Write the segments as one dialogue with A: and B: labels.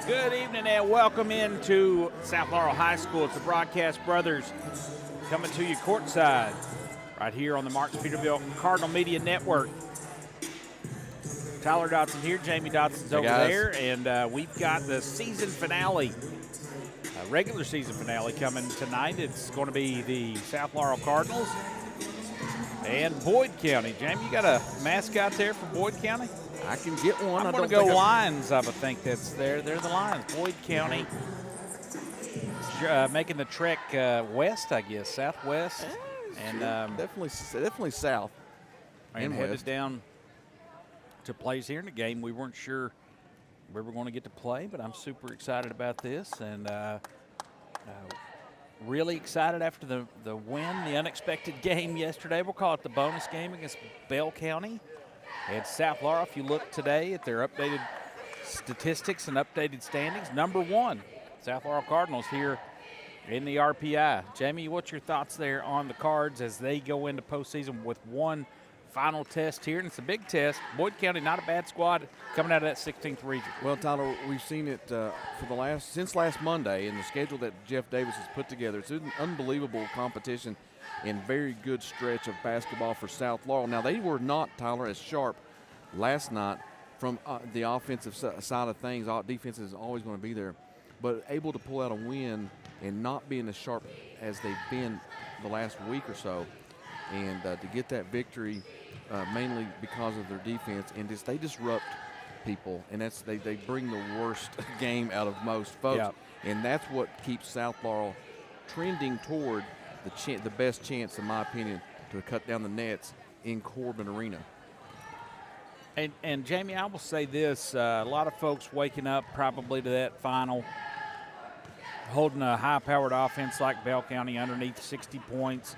A: Good evening and welcome into South Laurel High School. It's the Broadcast Brothers coming to you courtside right here on the Marks Peterbilt Cardinal Media Network. Tyler Dotson here, Jamie Dotson's over there, and we've got the season finale, regular season finale coming tonight. It's going to be the South Laurel Cardinals and Boyd County. Jamie, you got a mascot there for Boyd County?
B: I can get one.
A: I'm going to go Lions, I would think that's there. They're the Lions. Boyd County making the trek west, I guess, southwest. And
B: definitely south.
A: And headed down to plays here in the game. We weren't sure we were going to get to play, but I'm super excited about this. And really excited after the win, the unexpected game yesterday. We'll call it the bonus game against Bell County. And South Laurel, if you look today at their updated statistics and updated standings, number one, South Laurel Cardinals here in the RPI. Jamie, what's your thoughts there on the Cards as they go into postseason with one final test here? And it's a big test. Boyd County, not a bad squad coming out of that 16th region.
B: Well, Tyler, we've seen it since last Monday in the schedule that Jeff Davis has put together. It's an unbelievable competition and very good stretch of basketball for South Laurel. Now, they were not, Tyler, as sharp last night from the offensive side of things. Defense is always going to be there. But able to pull out a win and not being as sharp as they've been the last week or so. And to get that victory mainly because of their defense. And they disrupt people. And they bring the worst game out of most folks.
A: Yep.
B: And that's what keeps South Laurel trending toward the best chance, in my opinion, to cut down the nets in Corbin Arena.
A: And Jamie, I will say this, a lot of folks waking up probably to that final, holding a high-powered offense like Bell County underneath 60 points.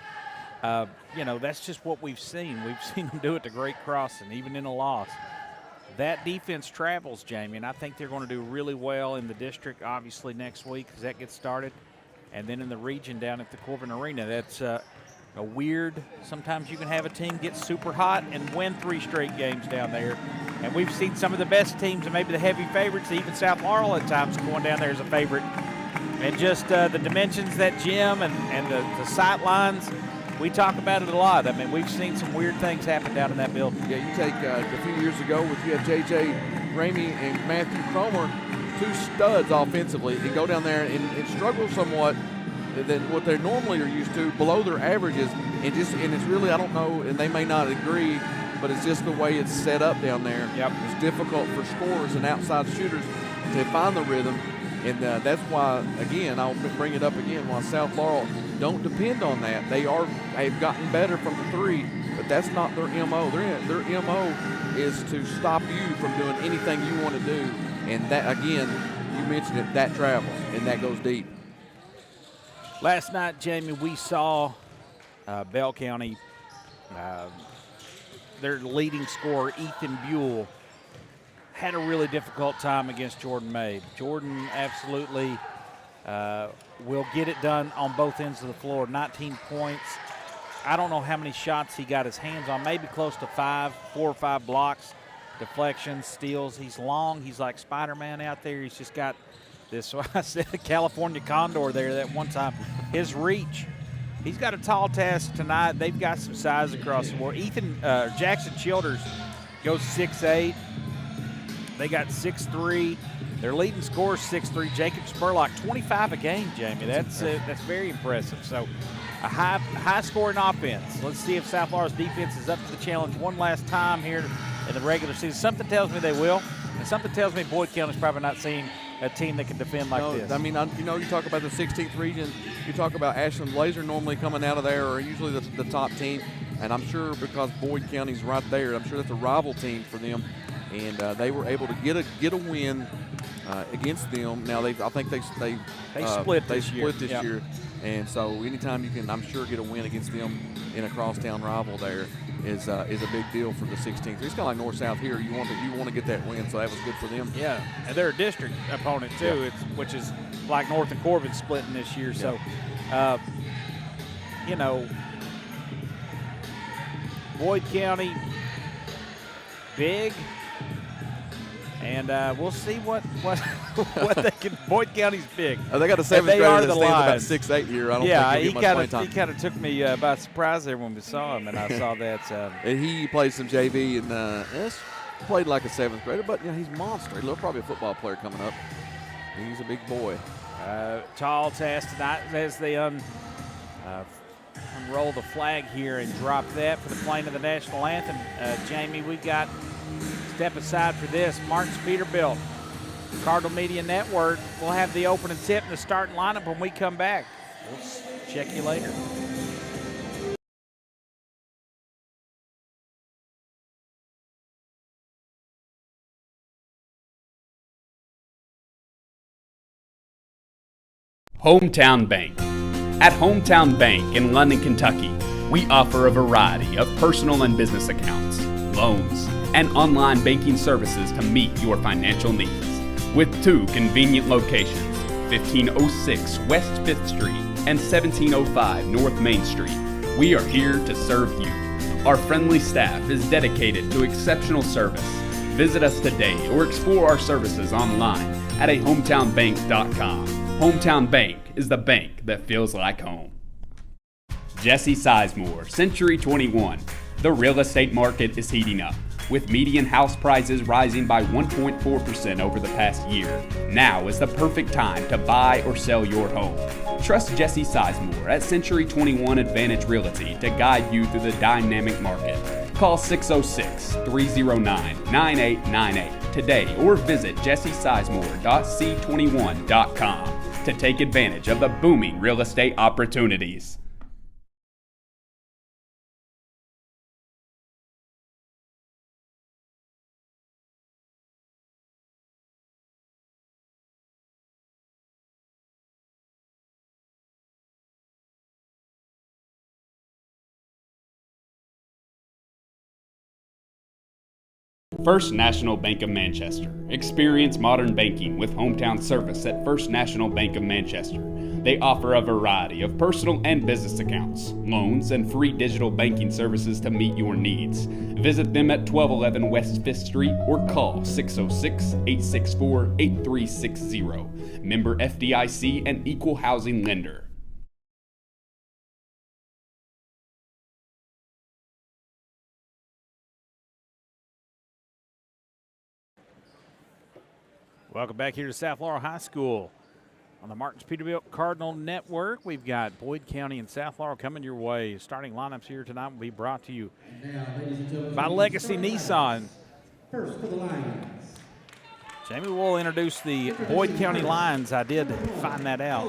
A: That's just what we've seen. We've seen them do it to Great Crossing, even in a loss. That defense travels, Jamie, and I think they're going to do really well in the district, obviously, next week as that gets started. And then in the region down at the Corbin Arena, that's a weird. Sometimes you can have a team get super hot and win 3 straight games down there. And we've seen some of the best teams and maybe the heavy favorites, even South Laurel at times going down there as a favorite. And just the dimensions, that gym and the sight lines, we talk about it a lot. I mean, we've seen some weird things happen down in that building.
B: Yeah, you take a few years ago you had J.J. Ramey and Matthew Cromer, 2 studs offensively, and go down there and struggle somewhat than what they normally are used to, below their averages, and it's really, I don't know, and they may not agree, but it's just the way it's set up down there.
A: Yep.
B: It's difficult for scorers and outside shooters to find the rhythm, and that's why, again, I'll bring it up again, why South Laurel don't depend on that. They've gotten better from the 3, but that's not their MO. Their MO is to stop you from doing anything you want to do. And that, again, you mentioned it, that travels, and that goes deep.
A: Last night, Jamie, we saw Bell County, their leading scorer, Ethan Buell, had a really difficult time against Jordan May. Jordan absolutely will get it done on both ends of the floor. 19 points. I don't know how many shots he got his hands on, maybe close to 4 or 5 blocks. Deflections, steals. He's long. He's like Spider-Man out there. He's just got this, I said, California Condor there that one time. His reach. He's got a tall task tonight. They've got some size across the board. Jackson Childers goes 6'8". They got 6'3". Their leading scorer is 6'3". Jacob Spurlock, 25 a game, Jamie. That's very impressive. So a high-scoring offense. Let's see if South Laurel's defense is up to the challenge one last time here in the regular season. Something tells me they will, and something tells me Boyd County's probably not seeing a team that can defend like this.
B: I mean, you talk about the 16th region, you talk about Ashland Blazer normally coming out of there, or usually the top team, and I'm sure because Boyd County's right there, I'm sure that's a rival team for them, and they were able to get a win against them. Now I think they
A: split this
B: year, and so anytime you can, I'm sure, get a win against them in a crosstown rival there is a big deal for the 16th. It's kind of like North-South here. You want to get that win, so that was good for them.
A: Yeah, and they're a district opponent too, which is like North and Corbin splitting this year. So, Boyd County, big And we'll see what what they can. Boyd County's big.
B: They got a 7th
A: they
B: grader
A: are
B: that
A: the
B: stands about
A: Lions.
B: 6'8" here. I don't
A: Yeah,
B: think he'll get much playing time.
A: he kind of took me by surprise there when we saw him, and I saw that.
B: And he played some JV and played like a 7th grader, but he's a monster. He'll probably a football player coming up. He's a big boy.
A: Tall task tonight as they unroll the flag here and drop that for the playing of the national anthem. Jamie, we got step aside for this. Martin's Peterbilt, Cardinal Media Network. We'll have the opening tip and the starting lineup when we come back. We'll check you later.
C: Hometown Bank. At Hometown Bank in London, Kentucky, we offer a variety of personal and business accounts, loans, and online banking services to meet your financial needs. With 2 convenient locations, 1506 West 5th Street and 1705 North Main Street, we are here to serve you. Our friendly staff is dedicated to exceptional service. Visit us today or explore our services online at hometownbank.com. Hometown Bank is the bank that feels like home. Jesse Sizemore, Century 21. The real estate market is heating up, with median house prices rising by 1.4% over the past year. Now is the perfect time to buy or sell your home. Trust Jesse Sizemore at Century 21 Advantage Realty to guide you through the dynamic market. Call 606-309-9898 today or visit jessesizemore.c21.com to take advantage of the booming real estate opportunities. First National Bank of Manchester. Experience modern banking with hometown service at First National Bank of Manchester. They offer a variety of personal and business accounts, loans, and free digital banking services to meet your needs. Visit them at 1211 West 5th Street or call 606-864-8360. Member FDIC and Equal Housing Lender.
A: Welcome back here to South Laurel High School on the Martin's Peterbilt Cardinal Network. We've got Boyd County and South Laurel coming your way. Starting lineups here tonight will be brought to you by Legacy Nissan.
D: First for the Lions.
A: Jamie will introduce the Boyd County Lions. I did find that out.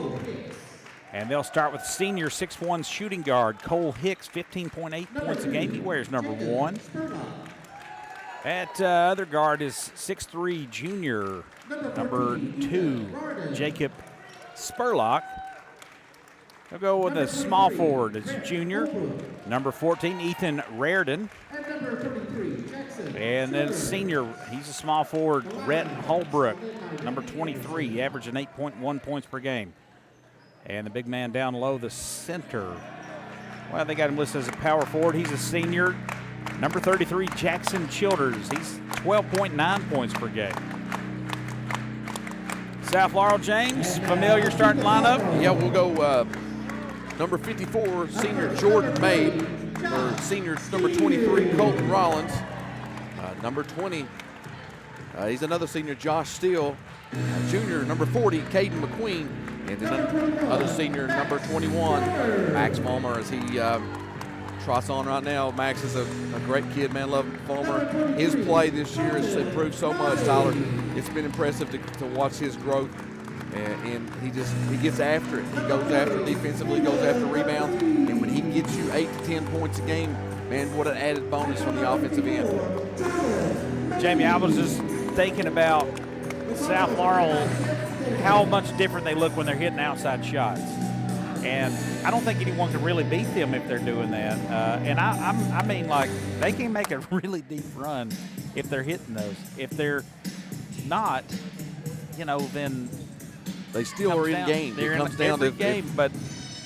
A: And they'll start with senior 6'1" shooting guard Cole Hicks, 15.8 points a game. He wears number 1. At other guard is 6'3" junior, number 2, Jacob Spurlock. They'll go with a small forward. It's junior, number 14, Ethan Raridan. And then senior, he's a small forward, Rhett Holbrook, number 23, averaging 8.1 points per game. And the big man down low, the center. Well, they got him listed as a power forward. He's a senior. Number 33, Jackson Childers. He's 12.9 points per game. South Laurel, James, familiar starting lineup?
B: Yeah, we'll go number 54, senior Jordan Mabe, or senior number 23, Colton Rollins. Number 20, he's another senior, Josh Steele. Junior, number 40, Caden McQueen. And then other senior, number 21, Max Fulmer, as he trots on right now. Max is a great kid, man. Love Fulmer. His play this year has improved so much, Tyler. It's been impressive to watch his growth. And he gets after it. He goes after it defensively, goes after rebounds. And when he gets you 8 to 10 points a game, man, what an added bonus from the offensive end.
A: Jamie, I was just thinking about South Laurel, how much different they look when they're hitting outside shots. And I don't think anyone can really beat them if they're doing that. And I mean, like, they can make a really deep run if they're hitting those. If they're not, then
B: they still are in game.
A: They're
B: it comes
A: in
B: down
A: every
B: to
A: game, but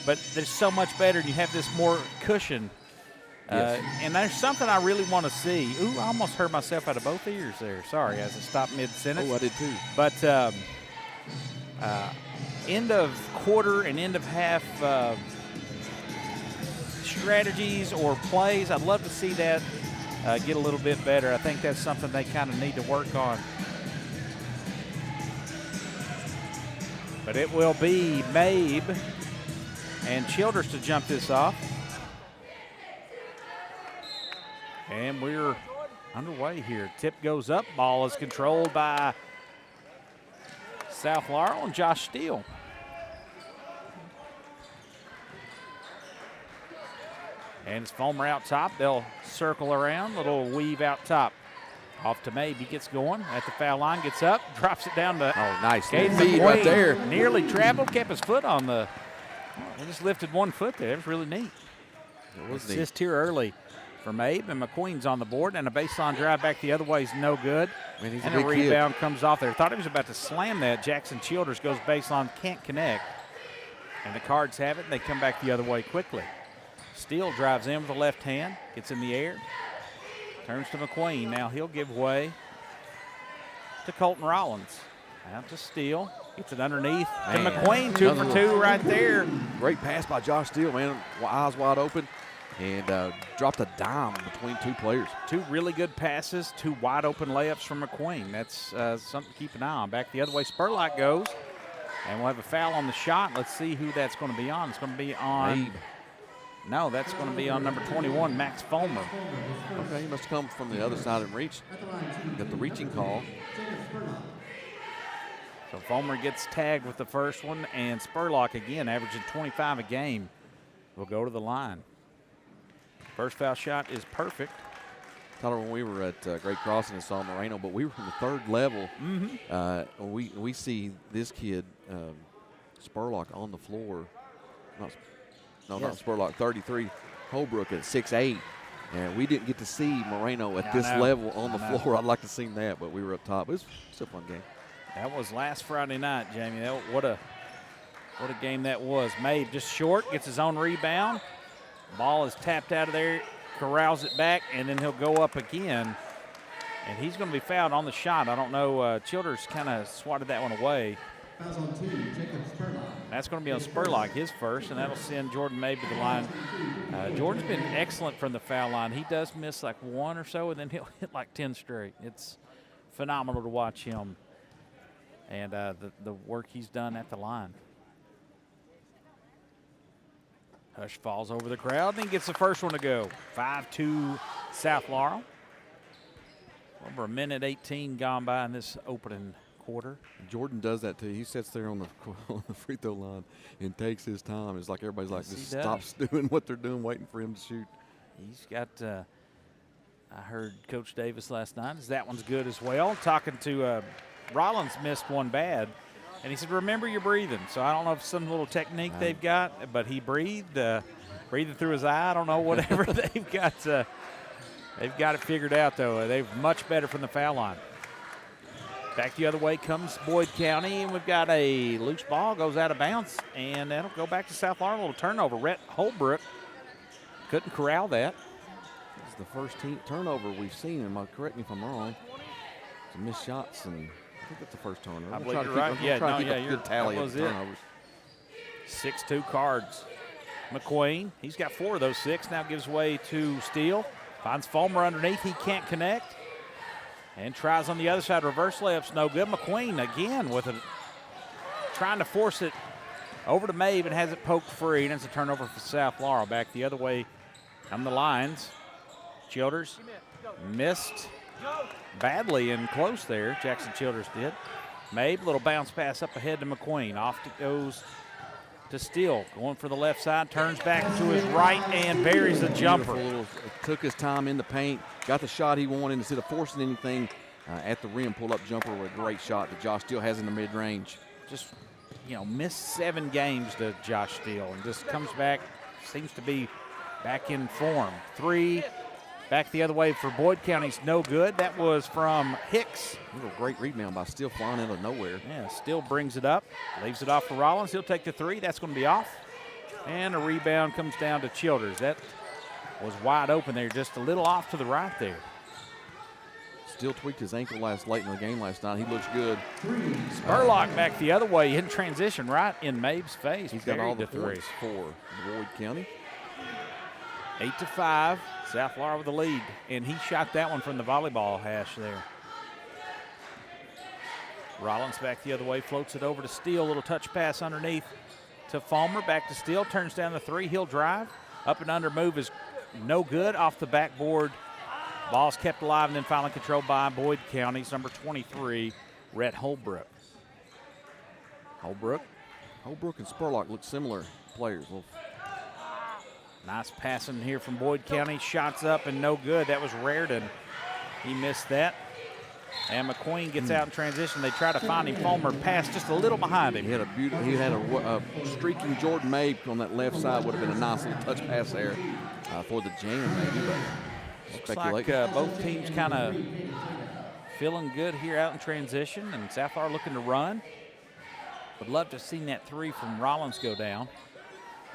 A: they're so much better. And you have this more cushion And there's something I really want to see. Ooh, I almost heard myself out of both ears there. Sorry, as I stopped mid-sentence.
B: Oh, I did too.
A: But end of quarter and end of half strategies or plays, I'd love to see that get a little bit better. I think that's something they kind of need to work on. But it will be Mabe and Childers to jump this off. And we're underway here. Tip goes up. Ball is controlled by South Laurel and Josh Steele. And it's Fulmer out top. They'll circle around. Little weave out top. Off to Mabe. He gets going at the foul line. Gets up. Drops it down to
B: Nice
A: Caden
B: feed
A: McQueen.
B: right there.
A: Nearly traveled. Kept his foot on the. He just lifted one foot there. It was really neat.
B: It was neat.
A: Assist here early for Mabe, and McQueen's on the board, and a baseline drive back the other way is no good.
B: Man, he's
A: and
B: a
A: a
B: big kid.
A: rebound comes off there. Thought he was about to slam that. Jackson Childers goes baseline, can't connect. And the Cards have it, and they come back the other way quickly. Steele drives in with the left hand, gets in the air, turns to McQueen. Now he'll give way to Colton Rollins. Out to Steele, gets it underneath to
B: Man,
A: McQueen. 2 for 2 right there.
B: Great pass by Josh Steele, man. Eyes wide open, and dropped a dime between two players.
A: 2 really good passes, 2 wide open layups from McQueen. That's something to keep an eye on. Back the other way, Spurlock goes, and we'll have a foul on the shot. Let's see who that's going to be on. It's going to be on.
B: Mabe.
A: No, that's going to be on number 21, Max Fulmer.
B: Okay, he must come from the other side and reach. Got the reaching call.
A: So Fulmer gets tagged with the first one, and Spurlock again, averaging 25 a game, will go to the line. First foul shot is perfect.
B: Tyler, when we were at Great Crossing and saw Moreno, but we were from the third level. We see this kid, Spurlock, on the floor. Not Spurlock, 33, Holbrook at 6'8". And we didn't get to see Moreno at this level on the floor. I'd like to see that, but we were up top. It was a fun game.
A: That was last Friday night, Jamie. What a game that was. Mabe just short, gets his own rebound. Ball is tapped out of there, corrals it back, and then he'll go up again. And he's going to be fouled on the shot. I don't know. Childers kind of swatted that one away.
D: Fouls on 2, Jacob Spurlock.
A: That's going to be on Spurlock, his first, and that'll send Jordan Mabe to the line. Jordan's been excellent from the foul line. He does miss like 1 or so, and then he'll hit like 10 straight. It's phenomenal to watch him and the work he's done at the line. Hush falls over the crowd, then gets the first one to go. 5-2 South Laurel. Over 1:18 gone by in this opening quarter.
B: Jordan does that too. He sits there on the free throw line and takes his time. It's like everybody's like, just stops doing what they're doing, waiting for him to shoot.
A: He's got, I heard Coach Davis last night, that one's good as well. Talking to Rollins, missed one bad. And he said, remember your breathing. So I don't know if some little technique they've got, but he breathed, breathing through his eye. I don't know, whatever they've got. They've got it figured out, though. They're much better from the foul line. Back the other way comes Boyd County, and we've got a loose ball, goes out of bounds, and that'll go back to South Laurel. A little turnover. Rhett Holbrook couldn't corral that.
B: It's the first turnover we've seen. Correct me if I'm wrong. Some missed shots, and I think that's the first turnover.
A: I believe you're right. Yeah, no, yeah,
B: good tally
A: that
B: of
A: was
B: the
A: it.
B: turnovers.
A: 6-2 Cards. McQueen, he's got 4 of those 6. Now gives way to Steele. Finds Fulmer underneath. He can't connect. And tries on the other side. Reverse layup's no good. McQueen again with it, trying to force it over to Mabe and has it poked free. And it's a turnover for South Laurel. Back the other way come the Lions. Childers missed badly and close there. Jackson Childers did. Mabe, little bounce pass up ahead to McQueen. Off it goes to Steele, going for the left side, turns back to his right and buries the jumper.
B: Took his time in the paint, got the shot he wanted instead of forcing anything at the rim. Pull up jumper with a great shot that Josh Steele has in the mid-range.
A: Just, missed 7 games to Josh Steele and just comes back, seems to be back in form. 3, back the other way for Boyd County's no good. That was from Hicks.
B: A little great rebound by Steele flying out of nowhere.
A: Yeah, Steele brings it up, leaves it off for Rollins. He'll take the 3. That's going to be off. And a rebound comes down to Childers. That was wide open there, just a little off to the right there.
B: Still tweaked his ankle late in the game last night. He looks good.
A: Spurlock back the other way in transition, right in Mabe's face.
B: He's got all the
A: three.
B: points for Boyd County.
A: 8-5, South Laurel with the lead, and he shot that one from the volleyball hash there. Rollins back the other way, floats it over to Steele, little touch pass underneath to Fulmer, back to Steele, turns down the three, he'll drive. Up and under move is no good, off the backboard. Ball's kept alive and then finally controlled by Boyd County's number 23, Rhett Holbrook. Holbrook
B: and Spurlock look similar players. Well,
A: nice passing here from Boyd County. Shots up and no good. That was Raridan. He missed that. And McQueen gets out in transition. They try to find him. Fulmer passed just a little behind him.
B: he had a streaking Jordan Mabe on that left side. Would have been a nice little touch pass there for the jam, maybe. But
A: Looks like both teams kind of feeling good here out in transition, and South Laurel looking to run. Would love to have seen that three from Rollins go down.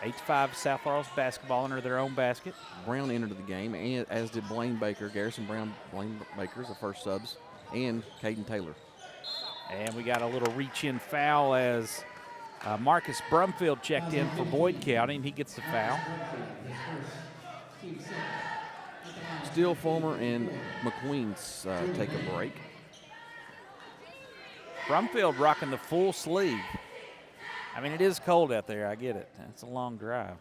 A: 8-5 South Laurel's basketball under their own basket.
B: Brown entered the game, and as did Blaine Baker. Garrison Brown, Blaine Baker is the first subs, and Caden Taylor.
A: And we got a little reach-in foul as Marcus Brumfield checked in for Boyd County, and he gets the foul.
B: Steele, Fulmer, and McQueen's take a break.
A: Brumfield rocking the full sleeve. I mean, it is cold out there. I get it. It's a long drive.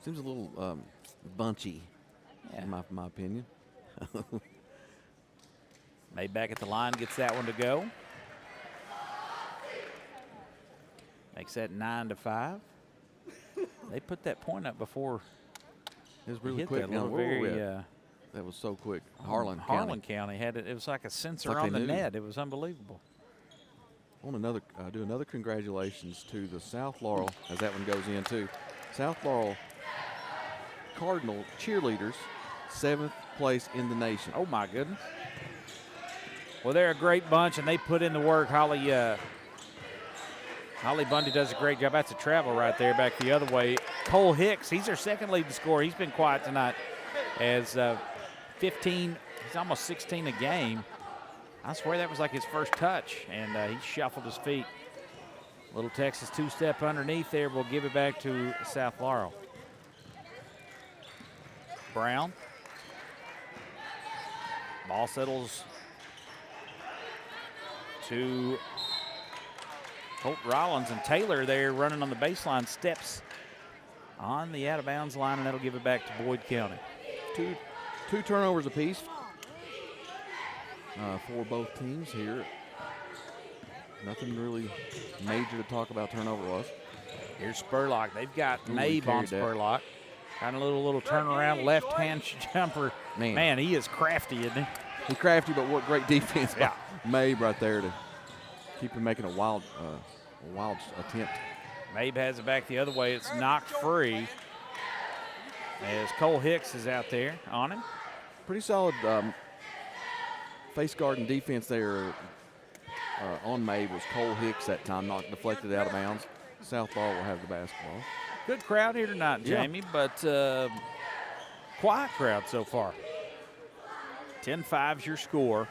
B: Seems a little bunchy, in my opinion.
A: Made back at the line, gets that one to go. Makes that 9-5. They put that point up before
B: It was
A: he
B: really
A: hit
B: quick.
A: that
B: Now,
A: little
B: where were we
A: very.
B: at? That was so quick. Harlan
A: County had it. It was like a sensor
B: Like
A: on
B: they
A: the
B: knew.
A: net. It was unbelievable.
B: I want another do another congratulations to the South Laurel as that one goes in too. South Laurel Cardinal cheerleaders, 7th place in the nation.
A: Oh my goodness. Well, they're a great bunch, and they put in the work. Holly Bundy does a great job. That's a travel right there back the other way. Cole Hicks, he's their second leading scorer. He's been quiet tonight as 15, he's almost 16 a game. I swear that was like his first touch, and he shuffled his feet. Little Texas two-step underneath there. We'll give it back to South Laurel. Brown. Ball settles to Holt Rollins, and Taylor there running on the baseline, steps on the out-of-bounds line, and that'll give it back to Boyd County.
B: Two turnovers apiece for both teams here. Nothing really major to talk about turnover-wise.
A: Here's Spurlock. They've got
B: Ooh,
A: Mabe on
B: carried that.
A: Spurlock. Kind of little turnaround left-hand jumper. Man, he is crafty, isn't he?
B: He's crafty, but what great defense by
A: Yeah.
B: Mabe right there to keep him making a wild attempt.
A: Mabe has it back the other way. It's knocked free as Cole Hicks is out there on him.
B: Pretty solid face guard and defense there on Mabe was Cole Hicks that time, not deflected out of bounds. South Laurel will have the basketball.
A: Good crowd here tonight,
B: Yeah.
A: Jamie, but quiet crowd so far. 10-5's your score.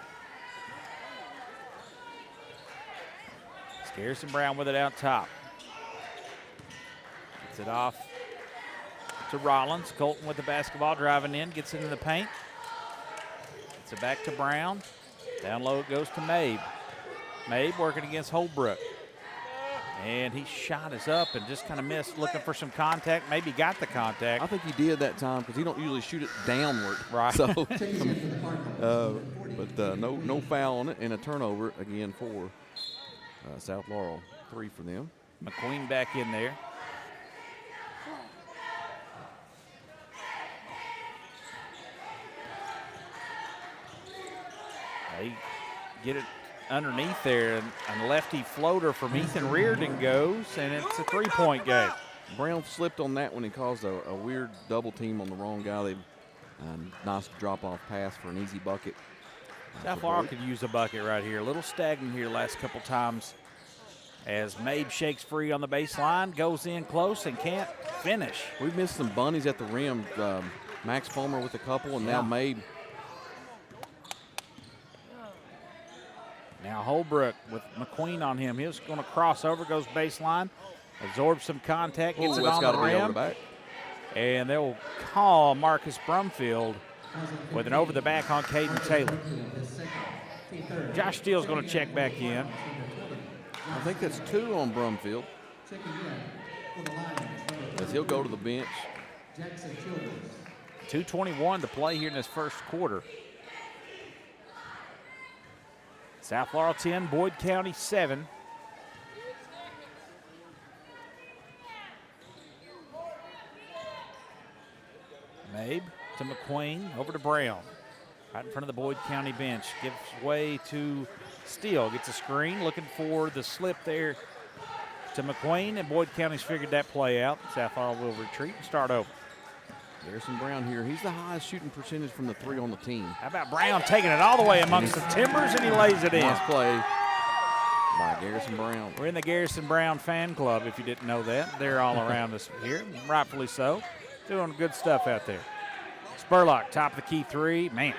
A: It's Garrison Brown with it out top. Gets it off to Rollins. Colton with the basketball driving in, gets into the paint. Gets it back to Brown. Down low it goes to Mabe. Mabe working against Holbrook. And he shot us up and just kind of missed, looking for some contact. Maybe got the contact.
B: I think he did that time because he don't usually shoot it downward.
A: Right.
B: So, but no foul on it and a turnover again for South Laurel. 3 for them.
A: McQueen back in there. They get it underneath there, and a lefty floater from Ethan Reardon goes, and it's a three-point game.
B: Brown slipped on that when he caused a weird double team on the wrong guy. They nice drop-off pass for an easy bucket.
A: South Laurel could use a bucket right here. A little stagnant here last couple times as Mabe shakes free on the baseline, goes in close and can't finish.
B: We missed some bunnies at the rim. Max Fulmer with a couple, and now Mabe.
A: Now Holbrook with McQueen on him. He's going to cross over, goes baseline, absorbs some contact, gets it
B: that's
A: on
B: got
A: the
B: to be over
A: rim.
B: the back.
A: And they'll call Marcus Brumfield with an over the back on Caden Taylor. Josh Steele's going to check back in.
B: I think that's 2 on Brumfield. As he'll go to the bench.
A: 2:21 to play here in this first quarter. South Laurel 10, Boyd County 7. Mabe to McQueen, over to Brown. Right in front of the Boyd County bench. Gives way to Steele. Gets a screen, looking for the slip there to McQueen, and Boyd County's figured that play out. South Laurel will retreat and start over.
B: Garrison Brown here. He's the highest shooting percentage from the 3 on the team.
A: How about Brown taking it all the way amongst the Timbers, and he lays it in.
B: Nice play by Garrison Brown.
A: We're in the Garrison Brown fan club, if you didn't know that. They're all around us here, rightfully so. Doing good stuff out there. Spurlock, top of the key 3. Man.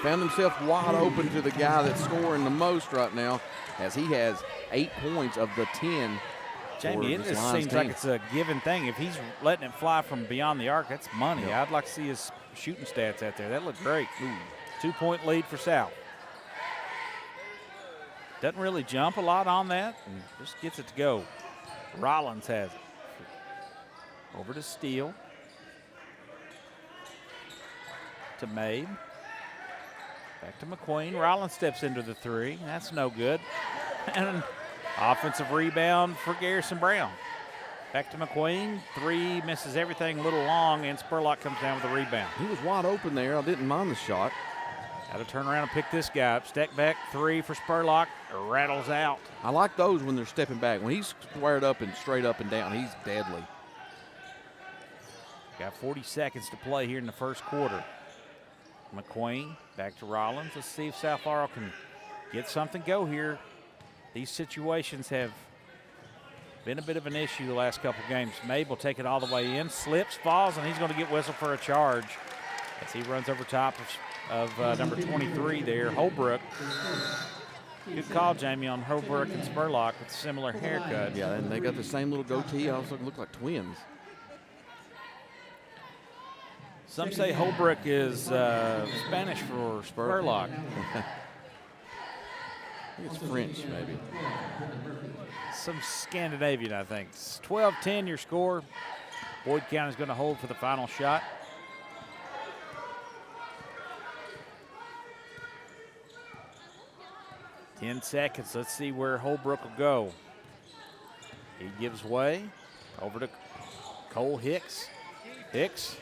B: Found himself wide open to the guy that's scoring the most right now, as he has 8 points of the 10.
A: Jamie, it just seems like it's a given thing. If he's letting it fly from beyond the arc, that's money. Yep. I'd like to see his shooting stats out there. That looked great. 2-point lead for South. Doesn't really jump a lot on that, and just gets it to go. Rollins has it. Over to Steele. To Mabe. Back to McQueen. Rollins steps into the 3. That's no good. And offensive rebound for Garrison Brown. Back to McQueen. 3 misses everything a little long, and Spurlock comes down with a rebound.
B: He was wide open there. I didn't mind the shot.
A: Got to turn around and pick this guy up. Step back 3 for Spurlock. Rattles out.
B: I like those when they're stepping back. When he's squared up and straight up and down, he's deadly.
A: Got 40 seconds to play here in the first quarter. McQueen back to Rollins. Let's see if South Laurel can get something go here. These situations have been a bit of an issue the last couple games. Mabe will take it all the way in, slips, falls, and he's going to get whistled for a charge as he runs over top of number 23 there, Holbrook. Good call, Jamie, on Holbrook and Spurlock with similar haircuts.
B: Yeah, and they got the same little goatee. Also look like twins.
A: Some say Holbrook is Spanish for Spurlock.
B: I think it's French, maybe.
A: Some Scandinavian, I think. It's 12-10 your score. Boyd County's going to hold for the final shot. Ten seconds. Let's see where Holbrook will go. He gives way over to Cole Hicks. Hicks.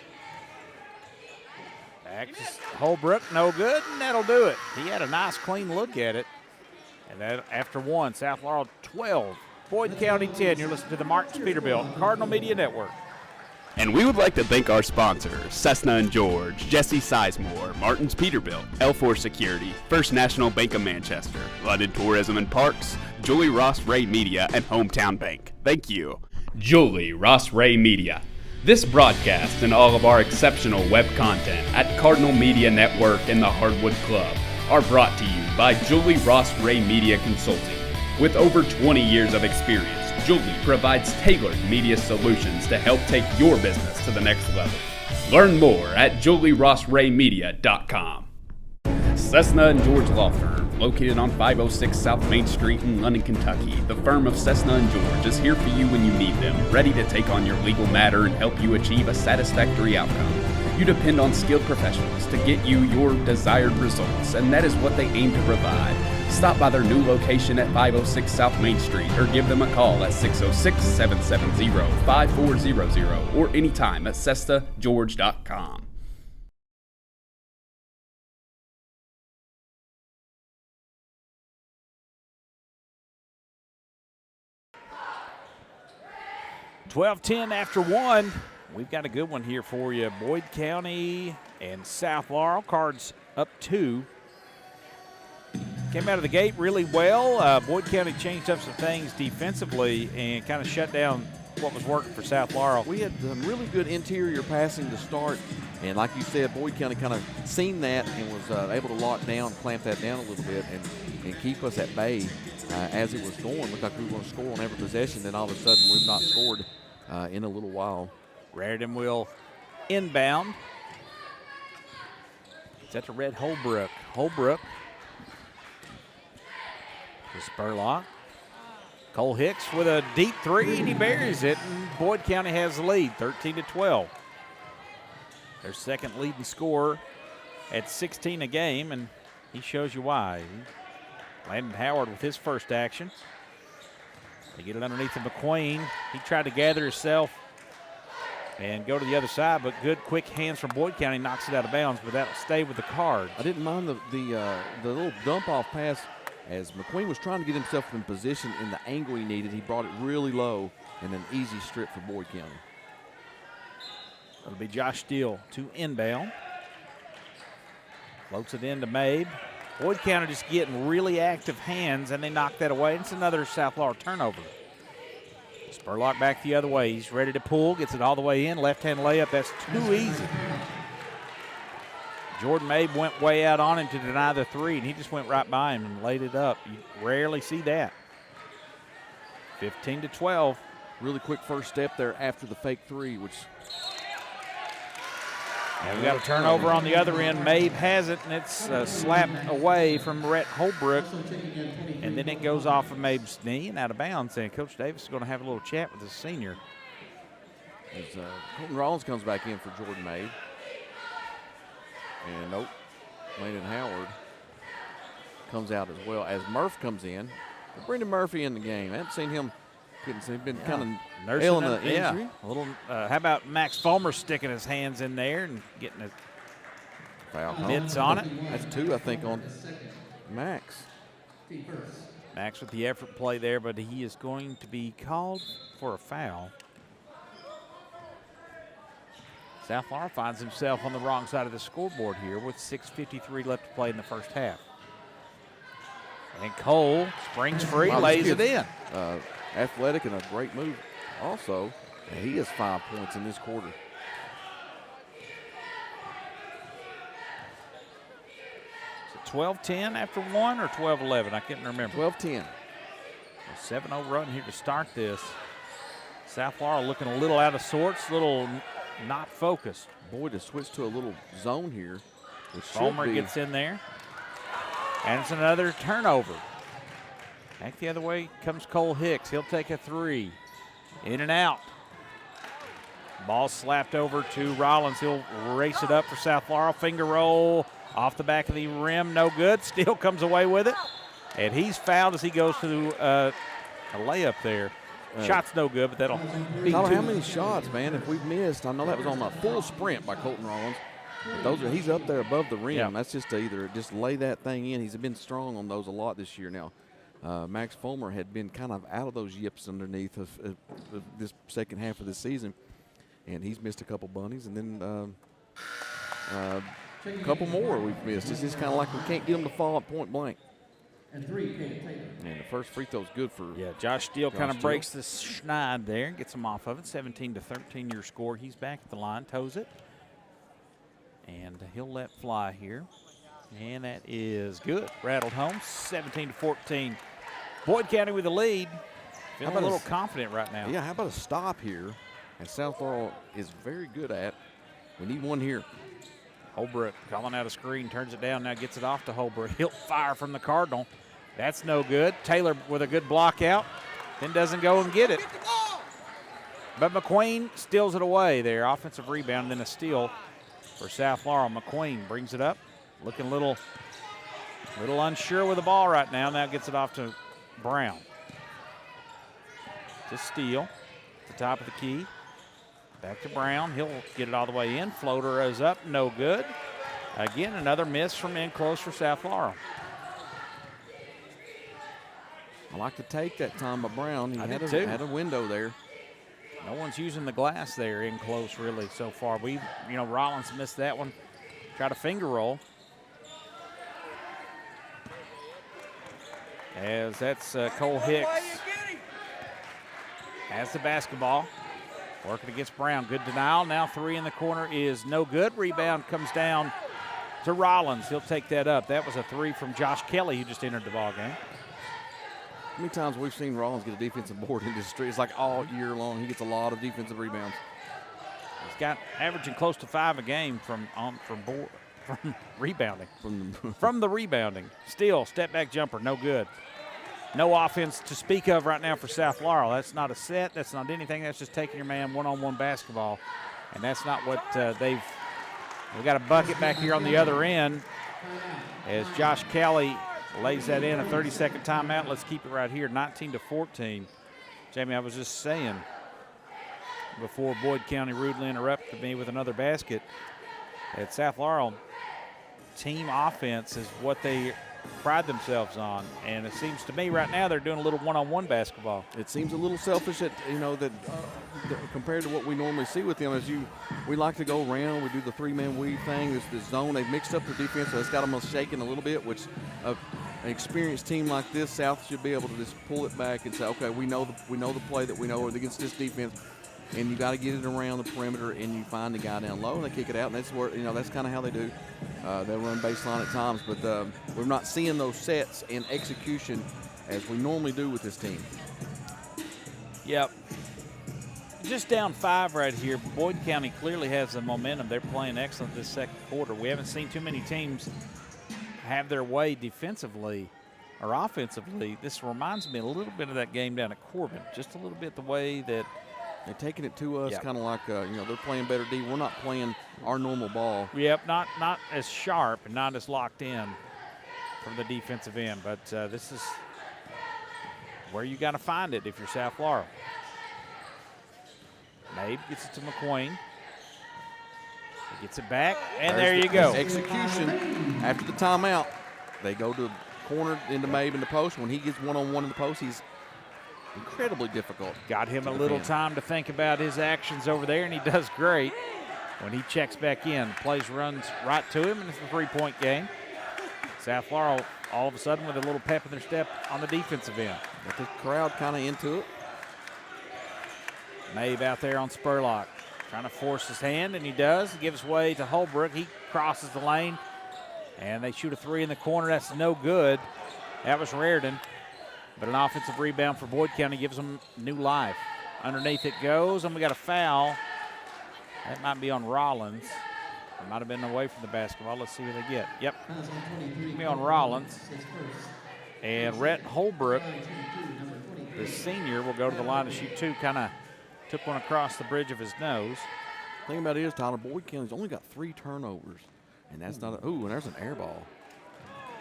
A: Back to Holbrook, no good, and that'll do it. He had a nice, clean look at it. And that after 1, South Laurel 12, Boyd County 10. You're listening to the Martins Peterbilt Cardinal Media Network.
C: And we would like to thank our sponsors, Cessna & George, Jesse Sizemore, Martins Peterbilt, L4 Security, First National Bank of Manchester, London Tourism and Parks, Julie Ross Ray Media, and Hometown Bank. Thank you. Julie Ross Ray Media. This broadcast and all of our exceptional web content at Cardinal Media Network and the Hardwood Club are brought to you by Julie Ross Ray Media Consulting. With over 20 years of experience, Julie provides tailored media solutions to help take your business to the next level. Learn more at julierossraymedia.com. Cessna & George Law Firm, located on 506 South Main Street in London, Kentucky. The firm of Cessna & George is here for you when you need them, ready to take on your legal matter and help you achieve a satisfactory outcome. You depend on skilled professionals to get you your desired results, and that is what they aim to provide. Stop by their new location at 506 South Main Street or give them a call at 606-770-5400 or anytime at CessaGeorge.com.
A: (12-10) after 1. We've got a good one here for you. Boyd County and South Laurel. Cards up 2. came out of the gate really well. Boyd County changed up some things defensively and kind of shut down what was working for South Laurel.
B: We had some really good interior passing to start, and like you said, Boyd County kind of seen that and was able to lock down, clamp that down a little bit, and keep us at bay as it was going. Looked like we were going to score on every possession, then all of a sudden we've not scored in a little while.
A: Raritan will inbound. Set to Red Holbrook. Holbrook to Spurlock. Cole Hicks with a deep three, and he buries it, and Boyd County has the lead, 13-12. Their second leading scorer at 16 a game, and he shows you why. Landon Howard with his first action. They get it underneath of McQueen. He tried to gather himself and go to the other side, but good quick hands from Boyd County, knocks it out of bounds, but that'll stay with the Cards.
B: I didn't mind the little dump-off pass. As McQueen was trying to get himself in position in the angle he needed, he brought it really low and an easy strip for Boyd County.
A: It'll be Josh Steele to inbound. Floats it into Mabe. Boyd County just getting really active hands, and they knock that away. It's another South Laurel turnover. Spurlock back the other way. He's ready to pull, gets it all the way in. Left-hand layup, that's too easy. Jordan Mabe went way out on him to deny the three, and he just went right by him and laid it up. You rarely see that. 15-12.
B: Really quick first step there after the fake three, which...
A: And we got a turnover on the other end. Mabe has it, and it's slapped away from Rhett Holbrook. And then it goes off of Mabe's knee and out of bounds. And Coach Davis is going to have a little chat with his senior.
B: As Colton Rollins comes back in for Jordan Mabe. And nope, Landon Howard comes out as well as Murph comes in. Brendan Murphy in the game. I haven't seen him getting, he's been kind of
A: nursing
B: the injury.
A: Yeah. A little. How about Max Fulmer sticking his hands in there and getting his
B: Foul
A: mitts on it?
B: That's two, I think, on Max.
A: Max with the effort play there, but he is going to be called for a foul. South Laurel finds himself on the wrong side of the scoreboard here with 6:53 left to play in the first half. And Cole springs free,
B: Wow,
A: lays it in.
B: Athletic and a great move. Also, he has 5 points in this quarter.
A: Is it 12-10 after one or 12-11? I can't remember.
B: 12-10.
A: A 7-0 run here to start this. South Laurel looking a little out of sorts, a little not focused.
B: Boy, to switch to a little zone here.
A: Fulmer gets in there. And it's another turnover. Back the other way comes Cole Hicks. He'll take a three. In and out. Ball slapped over to Rollins. He'll race it up for South Laurel. Finger roll off the back of the rim. No good. Still comes away with it. And he's fouled as he goes to a layup there. Shot's no good, but that'll be
B: Tyler,
A: two.
B: how many shots, man, if we've missed? I know that was on a full sprint by Colton Rollins. But he's up there above the rim.
A: Yeah.
B: That's just to either just lay that thing in. He's been strong on those a lot this year now. Max Fulmer had been kind of out of those yips underneath of this second half of the season. And he's missed a couple bunnies. And then a couple more we've missed. It's just kind of like we can't get them to fall at point blank.
D: And 3, Caleb Taylor.
B: And the first free throw's good for
A: Josh Steele kind of
B: Steele.
A: breaks the schneid there and gets him off of it. 17-13 your score. He's back at the line, toes it. And he'll let fly here. And that is good. Rattled home, 17-14. Boyd County with the lead. Feeling a little confident right now.
B: Yeah, how about a stop here? And South Laurel is very good at. We need one here.
A: Holbrook calling out a screen, turns it down, now gets it off to Holbrook. He'll fire from the Cardinal. That's no good. Taylor with a good block out, then doesn't go and get it. But McQueen steals it away there. Offensive rebound, then a steal for South Laurel. McQueen brings it up, looking a little unsure with the ball right now. Now gets it off to Brown. To Steele, at the top of the key. Back to Brown. He'll get it all the way in. Floater is up. No good. Again, another miss from in close for South Laurel.
B: I like the take that time by Brown. He
A: I
B: had
A: did too.
B: had a window there.
A: No one's using the glass there in close really so far. Rollins missed that one. Try to finger roll. as that's Cole Hicks has the basketball. Working against Brown. Good denial. Now 3 in the corner is no good. Rebound comes down to Rollins. He'll take that up. That was a 3 from Josh Kelly, who just entered the ball game.
B: How many times we've seen Rollins get a defensive board in this street? It's like all year long. He gets a lot of defensive rebounds.
A: He's got averaging close to 5 a game from rebounding. From the rebounding. Still, step back jumper, no good. No offense to speak of right now for South Laurel. That's not a set. That's not anything. That's just taking your man one-on-one basketball. And that's not what we got a bucket back here on the other end as Josh Kelly lays that in. A 30-second timeout. Let's keep it right here, 19-14. Jamie, I was just saying before Boyd County rudely interrupted me with another basket that South Laurel team offense is what they pride themselves on, and it seems to me right now they're doing a little one-on-one basketball.
B: It seems a little selfish that compared to what we normally see with them. We like to go around, we do the 3-man weave thing. This the zone, they've mixed up their defense, so it's got them shaking a little bit. Which an experienced team like this, South should be able to just pull it back and say, okay, we know the play that we know against this defense. And you got to get it around the perimeter, and you find the guy down low, and they kick it out, and that's where that's kind of how they do. They'll run baseline at times, but we're not seeing those sets in execution as we normally do with this team.
A: Yep. Just down 5 right here. Boyd County clearly has the momentum. They're playing excellent this second quarter. We haven't seen too many teams have their way defensively or offensively. This reminds me a little bit of that game down at Corbin, just a little bit the way that
B: they're taking it to us,
A: yep.
B: Kind of like they're playing better D. We're not playing our normal ball.
A: Yep, not as sharp and not as locked in from the defensive end. But this is where you got to find it if you're South Laurel. Mabe gets it to McQueen. He gets it back, and there you go.
B: Execution after the timeout. They go to corner into Mabe in the post. When he gets one-on-one in the post, he's incredibly difficult.
A: Got him a little time to think about his actions over there, and he does great when he checks back in. Plays runs right to him, and it's a 3-point game. South Laurel all of a sudden with a little pep in their step on the defensive end.
B: Got the crowd kind of into it.
A: Mabe out there on Spurlock, trying to force his hand, and he does. He gives way to Holbrook. He crosses the lane, and they shoot a 3 in the corner. That's no good. That was Raridan. But an offensive rebound for Boyd County gives them new life. Underneath it goes, and we got a foul. That might be on Rollins. It might have been away from the basketball. Let's see what they get. Yep. It'll be on Rollins. And Rhett Holbrook, the senior, will go to the line to shoot 2. Kind of took one across the bridge of his nose.
B: The thing about it is, Tyler, Boyd County's only got 3 turnovers. And that's not and there's an air ball.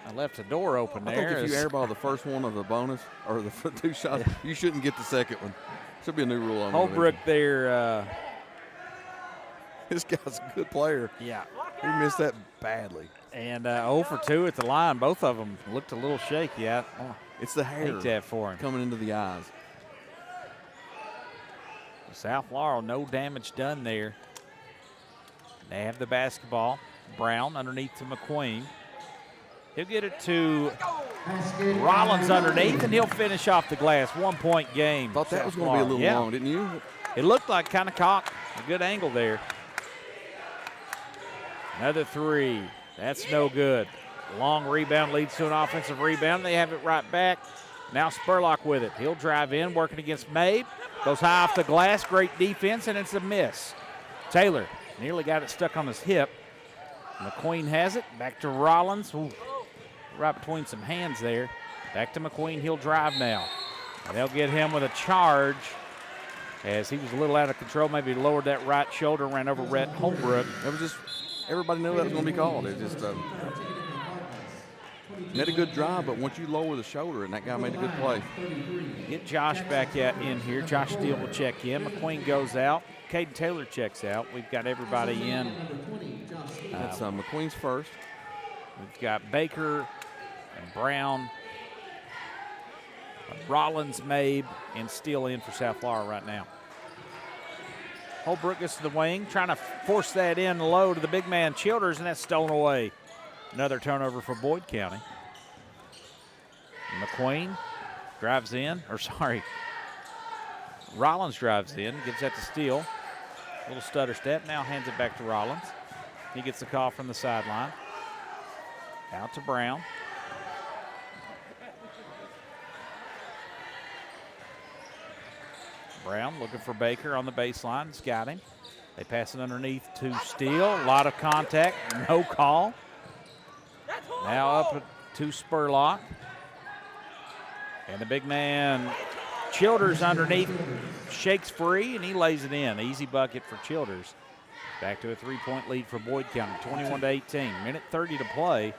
A: I left the door open there.
B: I think if you airball the first one of the bonus or the 2 shots, you shouldn't get the second one. Should be a new rule on
A: Holbrook there.
B: This guy's a good player.
A: Yeah.
B: He missed that badly.
A: And 0 for 2 at the line. Both of them looked a little shaky.
B: It's the hair
A: hate that for him.
B: coming into the eyes.
A: South Laurel, no damage done there. They have the basketball. Brown underneath to McQueen. He'll get it to Rollins underneath, and he'll finish off the glass. 1-point game.
B: Thought that was going to be a little long, didn't you?
A: It looked like kind of caught a good angle there. Another 3. That's no good. Long rebound leads to an offensive rebound. They have it right back. Now Spurlock with it. He'll drive in, working against Mabe. Goes high off the glass. Great defense, and it's a miss. Taylor nearly got it stuck on his hip. McQueen has it. Back to Rollins. Ooh, right between some hands there. Back to McQueen. He'll drive now. And they'll get him with a charge as he was a little out of control. Maybe lowered that right shoulder, ran over Rhett Holbrook.
B: It was just, everybody knew that was going to be called. It just made a good drive, but once you lower the shoulder, and that guy made a good play.
A: Get Josh back in here. Josh Steele will check in. McQueen goes out. Caden Taylor checks out. We've got everybody in.
B: That's McQueen's first.
A: We've got Baker and Brown, Rollins, Mabe, and Steele in for South Laurel right now. Holbrook gets to the wing, trying to force that in low to the big man Childers, and that's stolen away. Another turnover for Boyd County. McQueen drives in, Rollins drives in, gives that to Steele. Little stutter step, now hands it back to Rollins. He gets the call from the sideline. Out to Brown. Brown looking for Baker on the baseline. It's got him. They pass it underneath to Steele. A lot of contact, no call. Now up to Spurlock. And the big man, Childers, underneath, shakes free, and he lays it in. Easy bucket for Childers. Back to a 3-point lead for Boyd County, 21-18. Minute 30 to play.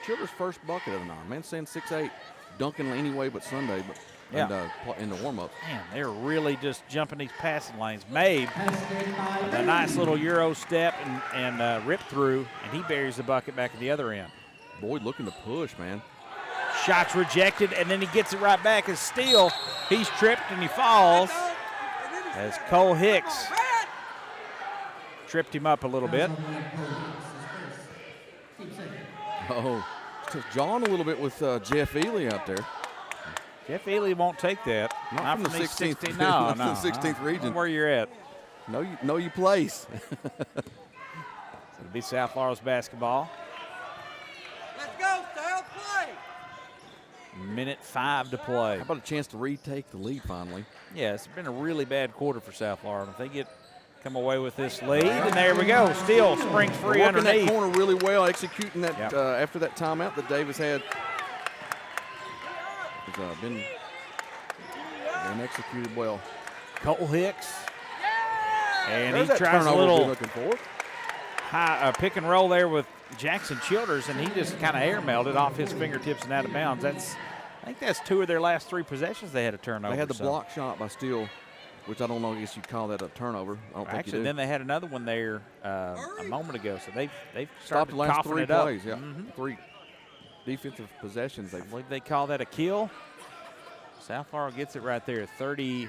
B: Childers' first bucket of the night. Man, saying 6'8", dunking any way but Sunday, but in the warm-up.
A: Man, they're really just jumping these passing lanes. Mabe, a nice little Euro step and rip through, and he buries the bucket back at the other end.
B: Boyd looking to push, man.
A: Shot's rejected, and then he gets it right back as Steele. He's tripped and he falls as Cole Hicks tripped him up a little bit.
B: Oh, took John a little bit with Jeff Ely out there.
A: Jeff Ely won't take that.
B: Not from the 16th.
A: No.
B: The 16th region.
A: Where you're at.
B: Know you place.
A: It'll be South Laurel's basketball.
E: Let's go, South, play.
A: Minute 5 to play.
B: How about a chance to retake the lead finally?
A: Yeah, it's been a really bad quarter for South Laurel. If they come away with this lead, and there we go. Steele springs free
B: working
A: underneath.
B: That corner really well, executing that after that timeout that Davis had. It's been executed well.
A: Cole Hicks. And
B: There's
A: he
B: that
A: tries a
B: turnover
A: little
B: we're looking for.
A: high pick and roll there with Jackson Childers, and he just kind of airmailed it off his fingertips and out of bounds. I think that's 2 of their last 3 possessions they had a turnover.
B: They had the block shot by Steele, which I don't know. I guess you'd call that a turnover. I don't think
A: Actually,
B: you do.
A: then they had another one there a moment ago. So they've
B: stopped
A: started
B: the last
A: coughing
B: 3
A: it up.
B: plays. Yeah, 3 defensive possessions.
A: I believe they call that a kill. South Laurel gets it right there. 30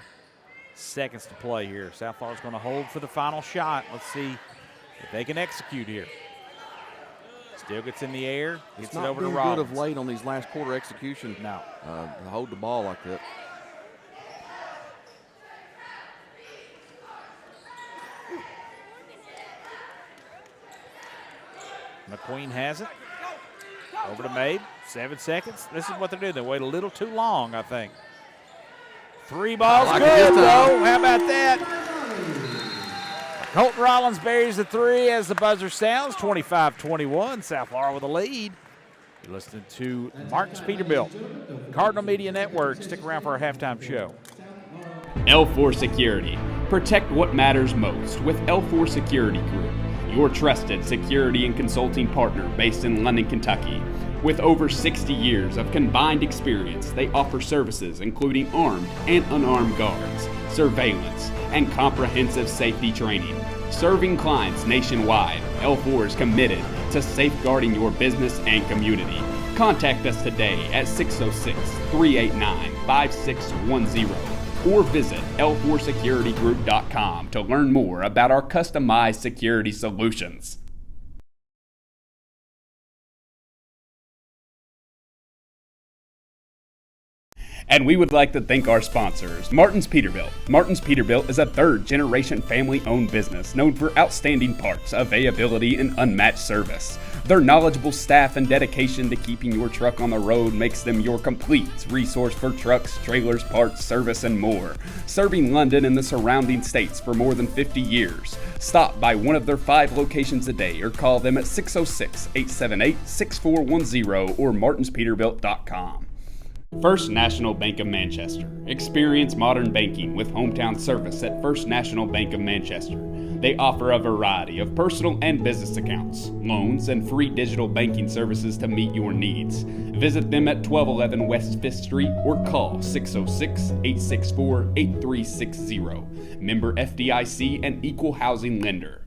A: seconds to play here. South Laurel's going to hold for the final shot. Let's see if they can execute here. Still gets in the air. Gets it over to Rollins.
B: Good of late on these last quarter execution.
A: No.
B: To hold the ball like that.
A: McQueen has it. Over to Mabe. 7 seconds. This is what they're doing. They wait a little too long, I think. 3 balls.
B: Like
A: good, though. How about that? Colton Rollins buries the 3 as the buzzer sounds. 25-21. South Laurel with a lead. You're listening to Martin's Peterbilt. Cardinal Media Network. Stick around for our halftime show.
C: L4 Security. Protect what matters most with L4 Security Group, your trusted security and consulting partner based in London, Kentucky. With over 60 years of combined experience, they offer services including armed and unarmed guards, surveillance, and comprehensive safety training. Serving clients nationwide, L4 is committed to safeguarding your business and community. Contact us today at 606-389-5610 or visit l4securitygroup.com to learn more about our customized security solutions. And we would like to thank our sponsors, Martin's Peterbilt. Martin's Peterbilt is a third-generation family-owned business known for outstanding parts, availability, and unmatched service. Their knowledgeable staff and dedication to keeping your truck on the road makes them your complete resource for trucks, trailers, parts, service, and more. Serving London and the surrounding states for more than 50 years. Stop by one of their 5 locations a day or call them at 606-878-6410 or martinspeterbilt.com. First National Bank of Manchester. Experience modern banking with hometown service at First National Bank of Manchester. They offer a variety of personal and business accounts, loans, and free digital banking services to meet your needs. Visit them at 1211 West 5th Street or call 606-864-8360. Member FDIC and Equal Housing Lender.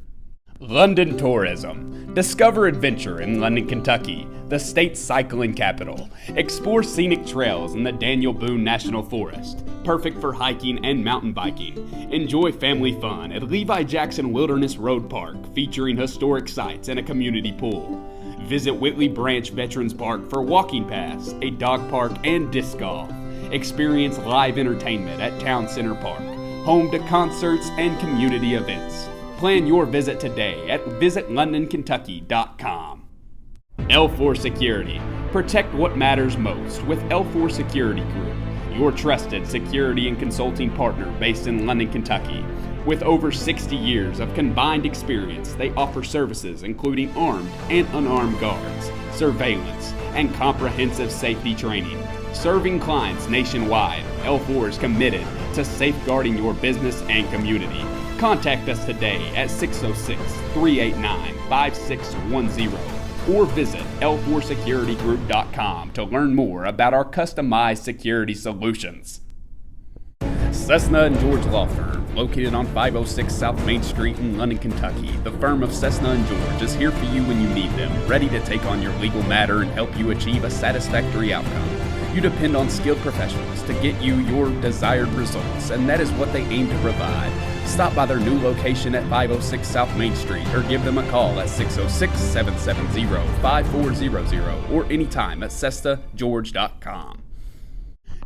C: London Tourism. Discover adventure in London, Kentucky, the state's cycling capital. Explore scenic trails in the Daniel Boone National Forest, perfect for hiking and mountain biking. Enjoy family fun at Levi Jackson Wilderness Road Park, featuring historic sites and a community pool. Visit Whitley Branch Veterans Park for walking paths, a dog park, and disc golf. Experience live entertainment at Town Center Park, home to concerts and community events. Plan your visit today at visitlondonkentucky.com. L4 Security. Protect what matters most with L4 Security Group, your trusted security and consulting partner based in London, Kentucky. With over 60 years of combined experience, they offer services including armed and unarmed guards, surveillance, and comprehensive safety training. Serving clients nationwide, L4 is committed to safeguarding your business and community. Contact us today at 606-389-5610 or visit L4securitygroup.com to learn more about our customized security solutions. Cessna & George Law Firm, located on 506 South Main Street in London, Kentucky. The firm of Cessna & George is here for you when you need them, ready to take on your legal matter and help you achieve a satisfactory outcome. You depend on skilled professionals to get you your desired results, and that is what they aim to provide. Stop by their new location at 506 South Main Street or give them a call at 606-770-5400 or anytime at CessnaGeorge.com.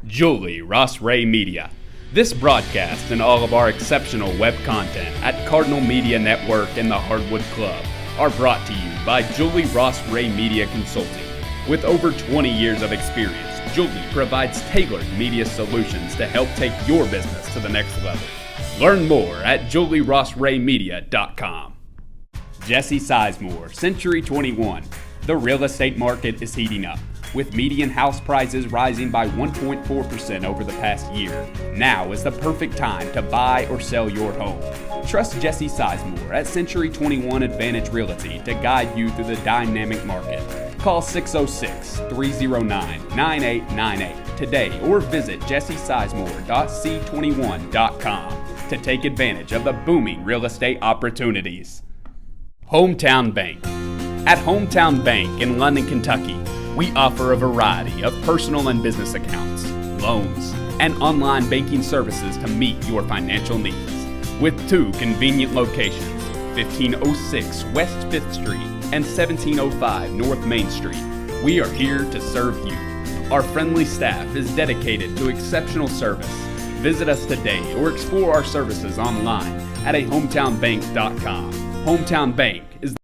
C: Julie Ross Ray Media. This broadcast and all of our exceptional web content at Cardinal Media Network and the Hardwood Club are brought to you by Julie Ross Ray Media Consulting. With over 20 years of experience, Julie provides tailored media solutions to help take your business to the next level. Learn more at julierossraymedia.com. Jesse Sizemore, Century 21. The real estate market is heating up, with median house prices rising by 1.4% over the past year. Now is the perfect time to buy or sell your home. Trust Jesse Sizemore at Century 21 Advantage Realty to guide you through the dynamic market. Call 606-309-9898 today or visit jessesizemore.c21.com to take advantage of the booming real estate opportunities. Hometown Bank. At Hometown Bank in London, Kentucky, we offer a variety of personal and business accounts, loans, and online banking services to meet your financial needs. With two convenient locations, 1506 West 5th Street and 1705 North Main Street, we are here to serve you. Our friendly staff is dedicated to exceptional service. Visit us today or explore our services online at ahometownbank.com. Hometown Bank is
A: the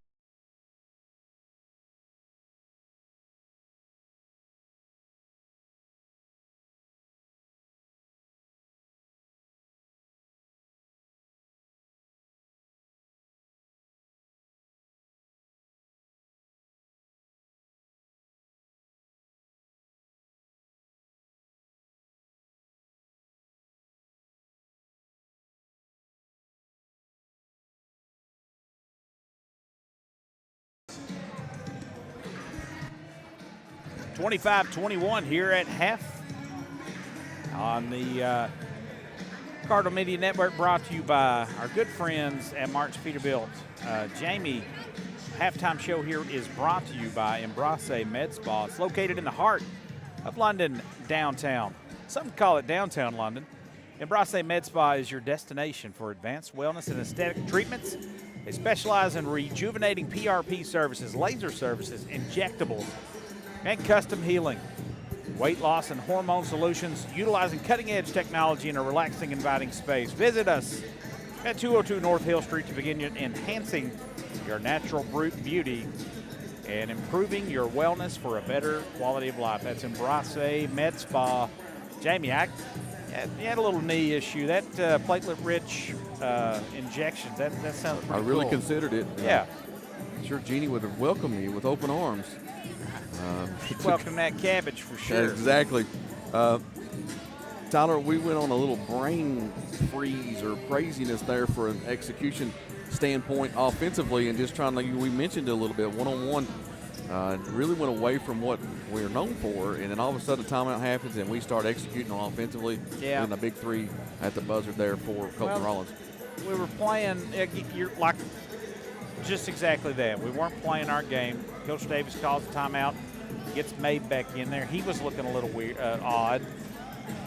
A: 25-21 here at half on the Cardinal Media Network, brought to you by our good friends at Marks Peterbilt. Jamie, halftime show here is brought to you by Embrace Med Spa. It's located in the heart of London downtown. Some call it downtown London. Embrace Med Spa is your destination for advanced wellness and aesthetic treatments. They specialize in rejuvenating PRP services, laser services, injectables, and custom healing, weight loss and hormone solutions, utilizing cutting-edge technology in a relaxing, inviting space. Visit us at 202 North Hill Street to begin enhancing your natural beauty and improving your wellness for a better quality of life. That's Embrace Med Spa. Jamie, you had a little knee issue. That platelet-rich injections, that sounds pretty
B: I really
A: cool.
B: considered it.
A: Yeah.
B: Sure, Jeannie would have welcomed me with open arms.
A: Welcome that cabbage for sure.
B: Exactly. Tyler, we went on a little brain freeze or craziness there for an execution standpoint offensively, and just trying to, we mentioned it a little bit, one-on-one, really went away from what we're known for, and then all of a sudden a timeout happens and we start executing offensively.
A: Yeah.
B: And a big three at the buzzer there for Colton Rollins.
A: We were playing, you're like, just exactly that. We weren't playing our game. Coach Davis calls a timeout, gets Mabe back in there. He was looking a little weird, odd.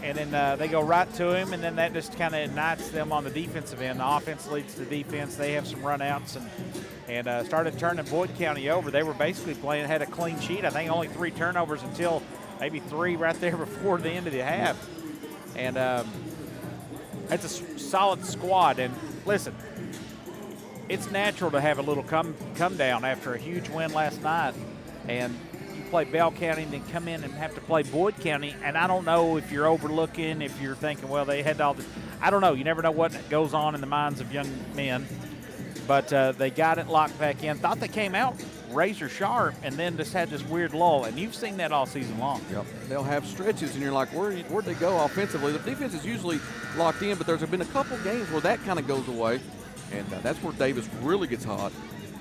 A: and then they go right to him, and then that just kind of ignites them on the defensive end. The offense leads to defense. They have some runouts and started turning Boyd County over. They were basically had a clean sheet. I think only 3 turnovers until maybe 3 right there before the end of the half. And it's a solid squad. And listen, it's natural to have a little come down after a huge win last night. And you play Bell County and then come in and have to play Boyd County. And I don't know if you're overlooking, if you're thinking, well, they had all this. I don't know. You never know what goes on in the minds of young men. But they got it locked back in. Thought they came out razor sharp and then just had this weird lull. And you've seen that all season long.
B: Yep. They'll have stretches, and you're like, where'd they go offensively? The defense is usually locked in, but there's been a couple games where that kind of goes away. And that's where Davis really gets hot,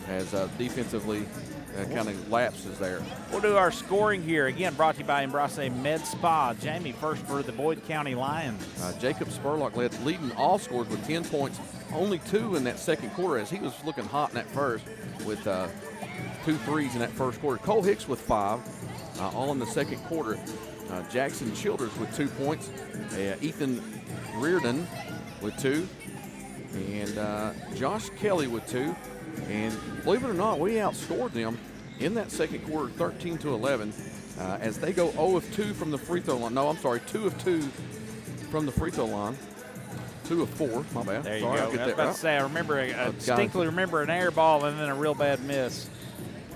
B: as defensively kind of lapses there.
A: We'll do our scoring here. Again, brought to you by Embrace Med Spa. Jamie first for the Boyd County Lions.
B: Jacob Spurlock leading all scores with 10 points, only 2 in that second quarter, as he was looking hot in that first with 2 threes in that first quarter. Cole Hicks with 5, all in the second quarter. Jackson Childers with 2 points. Ethan Reardon with 2. And Josh Kelly with 2. And believe it or not, we outscored them in that second quarter 13-11 as they go 0 of 2 from the free throw line. No, I'm sorry, 2 of 2 from the free throw line. 2 of 4, my bad.
A: There you
B: sorry,
A: go.
B: I'll get
A: I was
B: that
A: about
B: right.
A: to say, I distinctly remember an air ball and then a real bad miss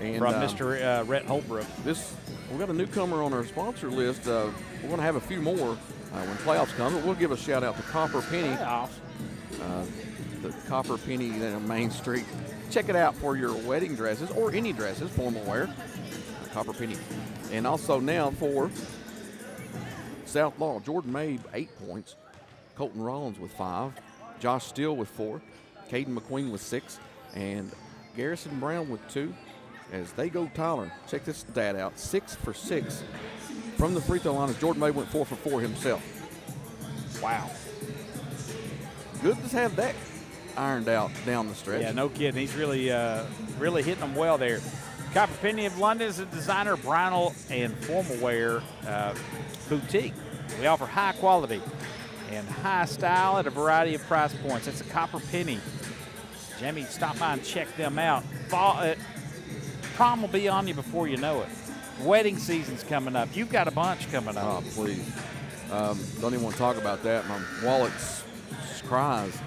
B: And,
A: from Mr. Rhett Holbrook.
B: We've got a newcomer on our sponsor list. We're going to have a few more when playoffs come. But we'll give a shout out to Copper Penny.
A: Playoffs.
B: The Copper Penny on Main Street. Check it out for your wedding dresses or any dresses, formal wear. Copper Penny. And also now for South Law, Jordan Mabe, 8 points. Colton Rollins with 5. Josh Steele with 4. Caden McQueen with 6. And Garrison Brown with 2. As they go, Tyler, check this stat out. 6 for 6 from the free throw line as Jordan Mabe went 4 for 4 himself.
A: Wow.
B: Good to have that ironed out down the stretch.
A: Yeah, no kidding. He's really hitting them well there. Copper Penny of London is a designer, bridal, and formal wear boutique. We offer high quality and high style at a variety of price points. It's a Copper Penny. Jamie, stop by and check them out. Prom will be on you before you know it. Wedding season's coming up. You've got a bunch coming up.
B: Oh, please. Don't even want to talk about that. My wallet cries.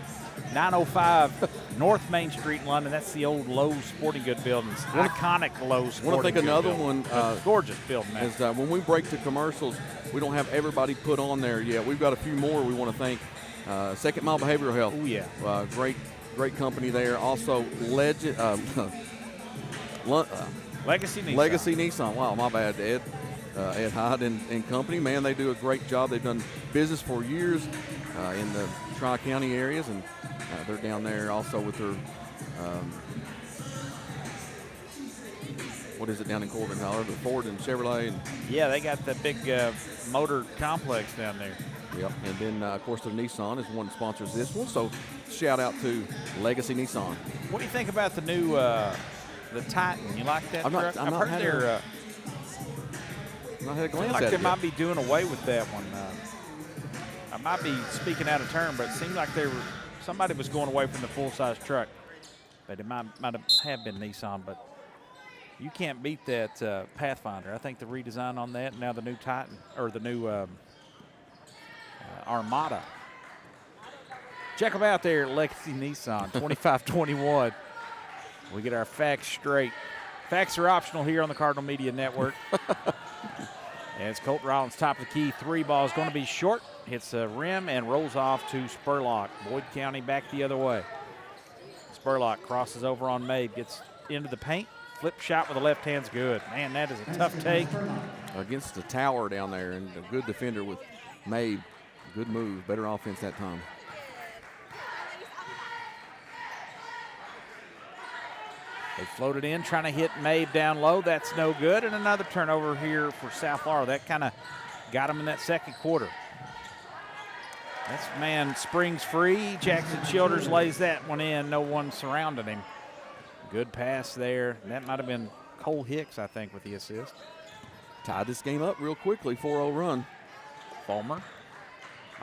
A: 905 North Main Street in London. That's the old Lowe's Sporting Good buildings. Iconic Lowe's Sporting
B: I want to think
A: Good
B: another
A: building.
B: one.
A: Gorgeous building. That.
B: Is when we break to commercials, we don't have everybody put on there yet. We've got a few more we want to thank. Second Mile Behavioral Health.
A: Oh, yeah.
B: Great company there. Also, Legacy Nissan.
A: Legacy
B: Nissan. Wow, my bad, Ed. Ed Hyde and company. Man, they do a great job. They've done business for years in the Tri-County areas, and they're down there also with their, what is it down in Corbin, Tyler? The Ford and Chevrolet. And
A: Yeah, they got the big motor complex down there.
B: Yep, and then, of course, the Nissan is one that sponsors this one, so shout out to Legacy Nissan.
A: What do you think about the new the Titan? You like that truck? I've heard they're
B: Not had a glance
A: like
B: at
A: they
B: it
A: might
B: yet.
A: be doing away with that one. I might be speaking out of turn, but it seemed like somebody was going away from the full-size truck. But it might have been Nissan, but you can't beat that Pathfinder. I think the redesign on that, now the new Titan, or the new Armada. Check them out there at Legacy Nissan, 2521. We get our facts straight. Facts are optional here on the Cardinal Media Network. And it's Colt Rollins, top of the key. 3 ball is going to be short. Hits the rim and rolls off to Spurlock. Boyd County back the other way. Spurlock crosses over on Mabe, gets into the paint. Flip shot with the left hand's good. Man, that is a tough take.
B: Against the tower down there, and a good defender with Mabe. Good move, better offense that time.
A: They floated in, trying to hit Mabe down low. That's no good. And another turnover here for South Laurel. That kind of got him in that second quarter. This man springs free. Jackson Childers lays that one in. No one surrounding him. Good pass there. That might have been Cole Hicks, I think, with the assist.
B: Tied this game up real quickly, 4-0 run.
A: Fulmer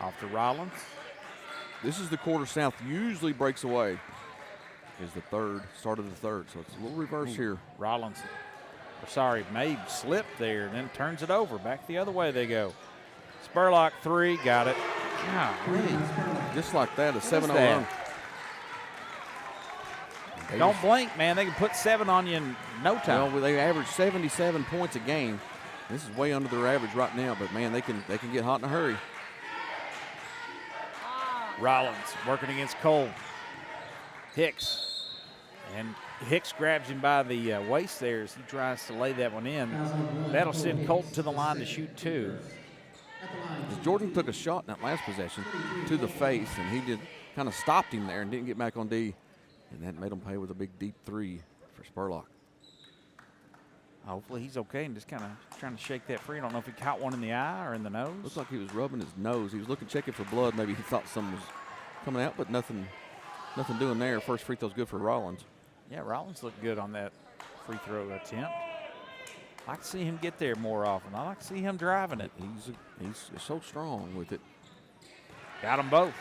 A: Off to Rollins.
B: This is the quarter South usually breaks away. Is the start of the third. So it's a little reverse here.
A: Rollins, Mabe slipped there and then turns it over. Back the other way they go. Spurlock 3, got it. Golly.
B: Just like that, a 7-0
A: that?
B: run.
A: Don't blink, man. They can put 7 on you in no time.
B: Well, they average 77 points a game. This is way under their average right now, but man, they can get hot in a hurry.
A: Rollins working against Cole. Hicks. And Hicks grabs him by the waist there as he tries to lay that one in. That'll send Colton to the line to shoot 2.
B: Jordan took a shot in that last possession to the face, and he did kind of stopped him there and didn't get back on D. And that made him pay with a big deep 3 for Spurlock.
A: Hopefully he's okay and just kind of trying to shake that free. I don't know if he caught one in the eye or in the nose.
B: Looks like he was rubbing his nose. He was looking, checking for blood. Maybe he thought something was coming out, but nothing doing there. First free throw's good for Rollins.
A: Yeah, Rollins looked good on that free throw attempt. I like to see him get there more often. I like to see him driving it.
B: He's so strong with it.
A: Got them both.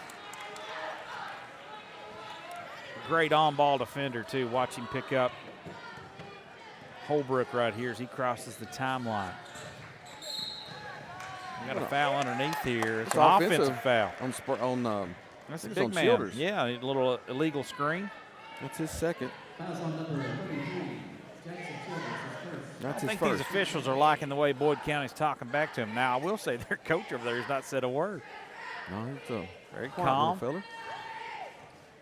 A: Great on-ball defender, too. Watch him pick up Holbrook right here as he crosses the timeline. We got a foul underneath here. It's an offensive foul. That's a
B: it's
A: big
B: on
A: man.
B: Childers.
A: Yeah, a little illegal screen.
B: That's his second. That's
A: I
B: his
A: think
B: first.
A: these officials are liking the way Boyd County's talking back to him. Now, I will say their coach over there has not said a word.
B: No, he's a
A: Very
B: quiet
A: calm.
B: little fella.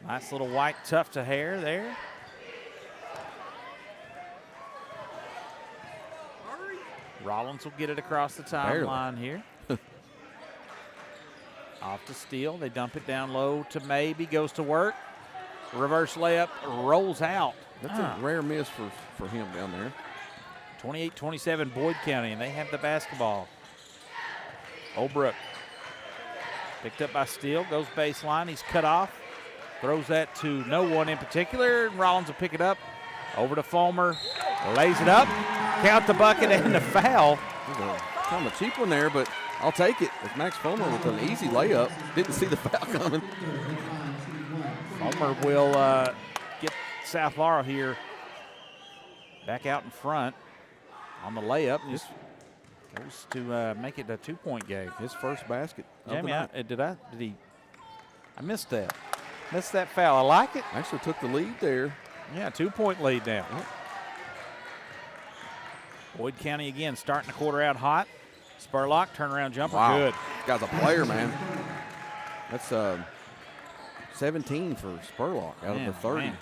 A: Nice little white tuft of hair there. Rollins will get it across the timeline here. Off to Steele. They dump it down low to Mabe. He goes to work. Reverse layup, rolls out.
B: That's a rare miss for him down there.
A: 28-27 Boyd County, and they have the basketball. Holbrook picked up by Steele, goes baseline. He's cut off. Throws that to no one in particular. Rollins will pick it up. Over to Fulmer. Lays it up. Count the bucket and the foul.
B: Kind of a cheap one there, but I'll take it. It's Max Fulmer with an easy layup. Didn't see the foul coming.
A: Fulmer will get South Laurel here back out in front on the layup. Just goes to make it a 2-point game.
B: His first basket. of the
A: Jamie,
B: night.
A: I missed that. Missed that foul. I like it.
B: Actually took the lead there.
A: Yeah, 2-point lead now. Boyd County again starting the quarter out hot. Spurlock, turnaround jumper, good.
B: Guy's a player, man. That's 17 for Spurlock out of the 30.
A: Man.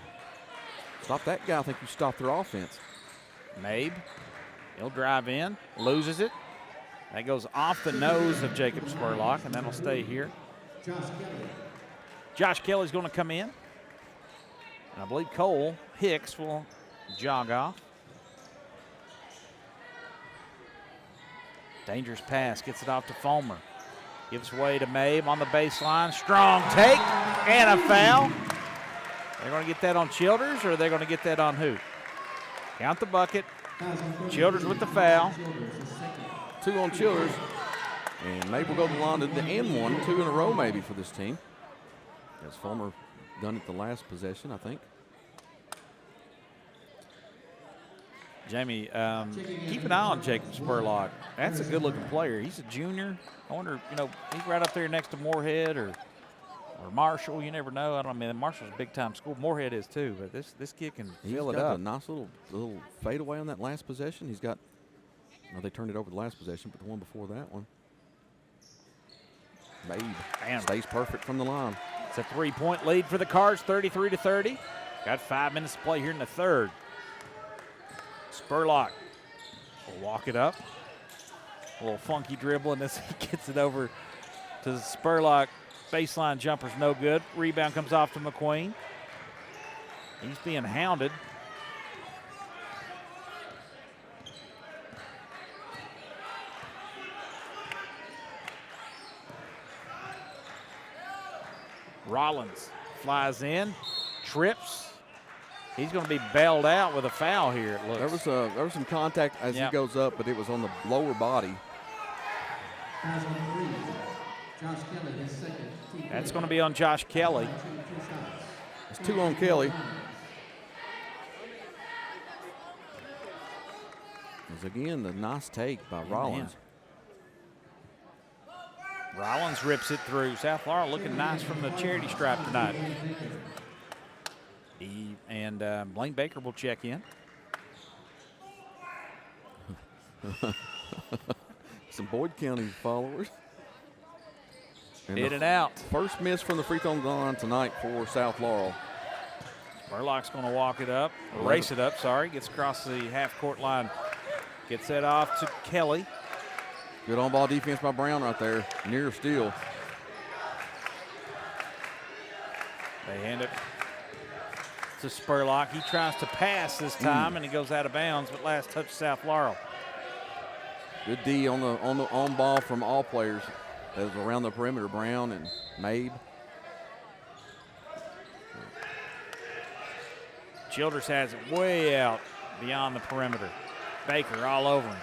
B: Stop that guy. I think you stopped their offense.
A: Mabe, he'll drive in, loses it. That goes off the nose of Jacob Spurlock, and that'll stay here. Josh Kelly's going to come in. And I believe Cole Hicks will jog off. Dangerous pass, gets it off to Fulmer. Gives way to Mabe on the baseline. Strong take and a foul. They're going to get that on Childers, or they're going to get that on who? Count the bucket. Childers with the foul.
B: 2 on Childers. And maybe we'll go to the line to the end one. 2 in a row maybe for this team. As Fulmer done it the last possession, I think.
A: Jamie, keep an eye on Jacob Spurlock. That's a good-looking player. He's a junior. I wonder, he's right up there next to Moorhead or Marshall. You never know. I mean, Marshall's a big-time school. Moorhead is too, but this kid can fill it
B: He's got
A: up.
B: a nice little fadeaway on that last possession. He's got, well, they turned it over the last possession, but the one before that one. Mabe stays perfect from the line.
A: It's a 3-point lead for the Cards, 33-30. Got 5 minutes to play here in the third. Spurlock will walk it up. A little funky dribbling as he gets it over to Spurlock. Baseline jumper's no good. Rebound comes off to McQueen. He's being hounded. Rollins flies in, trips. He's going to be bailed out with a foul here, it looks.
B: There was some contact as he goes up, but it was on the lower body.
D: Josh Kelly, his second.
A: That's going to be on Josh Kelly.
B: It's 2 on Kelly. As again, the nice take by Rollins.
A: Rollins rips it through. South Laurel looking nice from the charity stripe tonight. And Blaine Baker will check in.
B: Some Boyd County followers. And
A: In and out.
B: First miss from the free throw line tonight for South Laurel.
A: Spurlock's going to walk it up, race it up, sorry. Gets across the half-court line. Gets that off to Kelly.
B: Good on-ball defense by Brown right there, near steal.
A: They hand it to Spurlock. He tries to pass this time, and it goes out of bounds, but last touch South Laurel.
B: Good D on the on-ball from all players. That was around the perimeter, Brown and Mabe.
A: Childers has it way out beyond the perimeter. Baker all over him.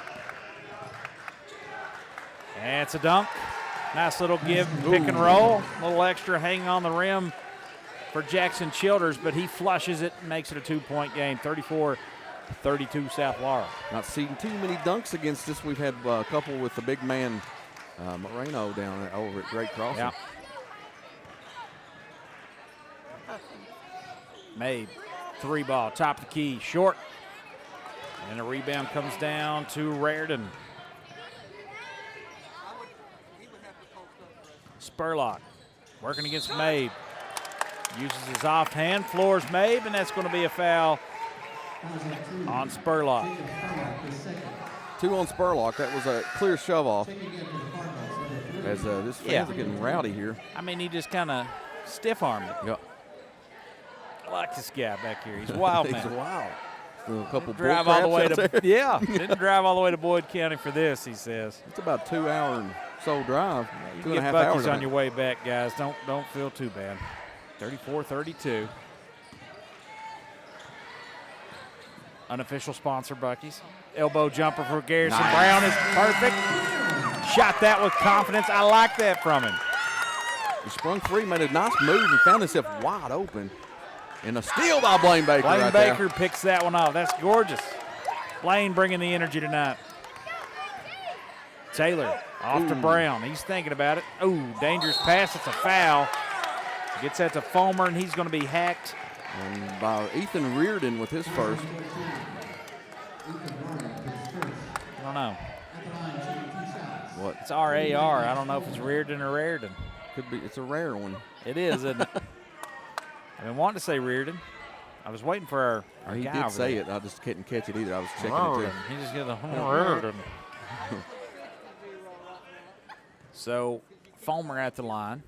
A: And it's a dunk. Nice little give, pick and roll. A little extra hang on the rim for Jackson Childers, but he flushes it and makes it a 2-point game. 34-32 South Laurel.
B: Not seeing too many dunks against us. We've had a couple with the big man Moreno down over at Great Crossing.
A: Yeah. Mabe, 3-ball, top of the key, short. And a rebound comes down to Raritan. Spurlock working against Mabe. Uses his offhand, floors Mabe, and that's going to be a foul on Spurlock.
B: 2 on Spurlock. That was a clear shove off. As this fans are getting rowdy here.
A: I mean, he just kind of stiff-armed it.
B: Yep.
A: I like this guy back here. He's a wild man.
B: He's wild. A couple
A: Drive all the way to didn't drive all the way to Boyd County for this, he says.
B: It's about 2 hour and so drive.
A: You
B: 2.5
A: get
B: hours
A: Buc-ee's on your way back, guys. Don't feel too bad. 34-32. Unofficial sponsor, Buc-ee's. Elbow jumper for Garrison Brown is perfect. Shot that with confidence. I like that from him.
B: He sprung free, made a nice move, and found himself wide open. And a steal by Blaine Baker.
A: Blaine
B: right
A: Baker
B: there.
A: picks that one off. That's gorgeous. Blaine bringing the energy tonight. Taylor off to Brown. He's thinking about it. Ooh, dangerous pass. It's a foul. Gets that to Fulmer, and he's going to be hacked.
B: And by Ethan Reardon with his first.
A: I don't know.
B: What?
A: It's R-A-R. I don't know if it's Reardon or Raritan.
B: Could be. It's a rare one.
A: It is, isn't it? I've been wanting to say Reardon. I was waiting for our
B: He
A: guy
B: did
A: over
B: say
A: there.
B: it. I just couldn't catch it either. I was checking it
A: Reardon.
B: too.
A: He just gets a Reardon. So, Fulmer at the line.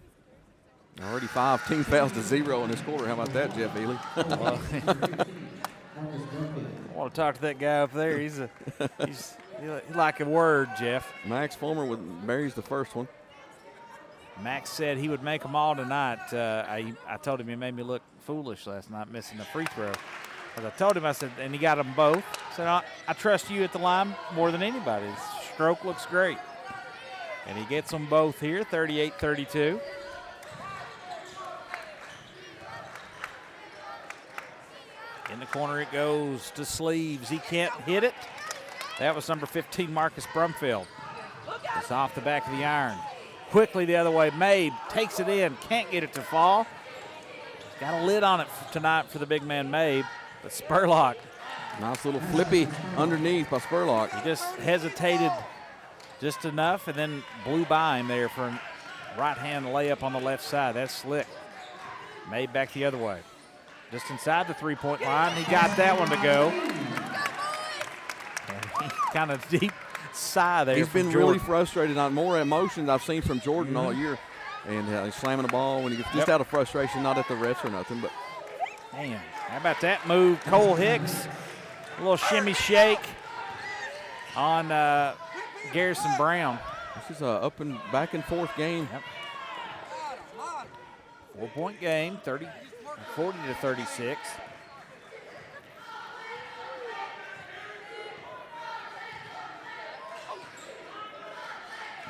B: Already 5 team fouls to 0 in this quarter. How about that, Jeff Ely?
A: Well, I want to talk to that guy up there. He's like a word, Jeff.
B: Max Fulmer buries the first one.
A: Max said he would make them all tonight. I told him he made me look foolish last night missing the free throw. But I told him, I said, and he got them both. I said, I trust you at the line more than anybody. His stroke looks great. And he gets them both here, 38-32. In the corner it goes to Sleeves. He can't hit it. That was number 15, Marcus Brumfield. It's off the back of the iron. Quickly the other way. Mabe takes it in. Can't get it to fall. Got a lid on it tonight for the big man Mabe. But Spurlock.
B: Nice little flippy underneath by Spurlock.
A: He just hesitated just enough and then blew by him there for a right-hand layup on the left side. That's slick. Mabe back the other way. Just inside the three-point line. He got that one to go. Kind of deep sigh there.
B: He's been
A: Jordan.
B: really frustrated. More emotions I've seen from Jordan all year. And he's slamming the ball when he gets just out of frustration, not at the refs or nothing. But
A: Man, how about that move? Cole Hicks, a little shimmy shake on Garrison Brown.
B: this is a up and back and forth game.
A: Yep. 4-point game, 40-36.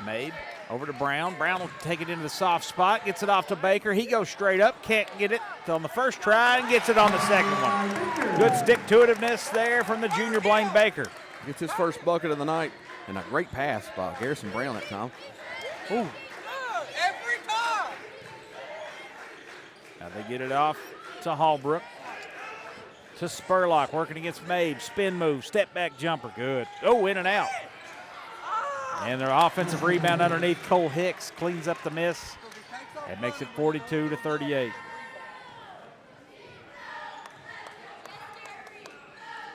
A: Mabe Over to Brown. Brown will take it into the soft spot, gets it off to Baker. He goes straight up, can't get it on the first try, and gets it on the second one. Good stick-to-itiveness there from the junior Blaine Baker.
B: Gets his first bucket of the night, and a great pass by Garrison Brown that time.
A: Ooh.
E: Every time.
A: Now they get it off to Hallbrook. To Spurlock, working against Mage. Spin move, step back jumper, good. Oh, in and out. And their offensive rebound underneath. Cole Hicks cleans up the miss. That makes it 42-38.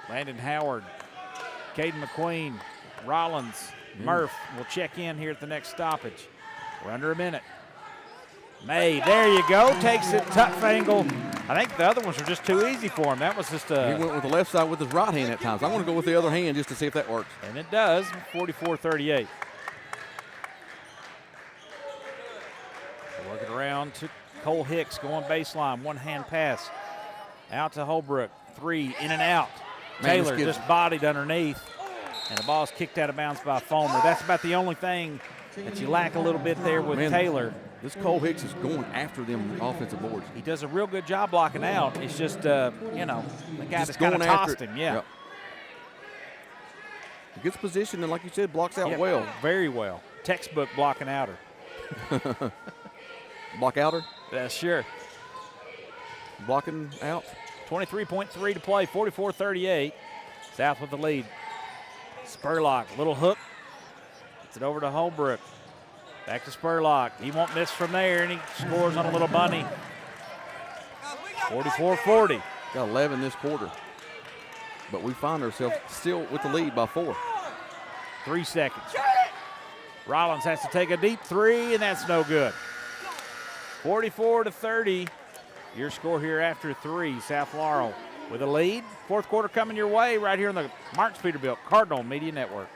A: Landon Howard, Caden McQueen, Rollins, Murph will check in here at the next stoppage. We're under a minute. May, there you go, takes it, tough angle. I think the other ones were just too easy for him. That was just
B: He went with the left side with his right hand at times. I want to go with the other hand just to see if that works.
A: and it does, 44-38. Work it around to Cole Hicks, going baseline, one-hand pass. Out to Holbrook, three, in and out.
B: Man,
A: Taylor just bodied underneath, and the ball's kicked out of bounds by Fulmer. That's about the only thing that you lack a little bit there with Taylor.
B: This Cole Hicks is going after them offensive boards.
A: He does a real good job blocking out. It's just, the guy
B: Just
A: just kind of
B: going after
A: tossed
B: it.
A: him, yeah.
B: Yep. He gets positioned, and like you said, blocks out
A: Yep,
B: well.
A: very well. Textbook blocking outer.
B: Block outer,
A: Sure.
B: blocking out.
A: 23.3 to play, 44-38. South with the lead. Spurlock, little hook. Gets it over to Holbrook. Back to Spurlock. He won't miss from there, and he scores on a little bunny. 44-40.
B: Got 11 this quarter. But we find ourselves still with the lead by 4.
A: 3 seconds. Rollins has to take a deep three, and that's no good. 44-30. Your score here after 3. South Laurel with a lead. Fourth quarter coming your way right here on the Marks Peterbilt Cardinal Media Network.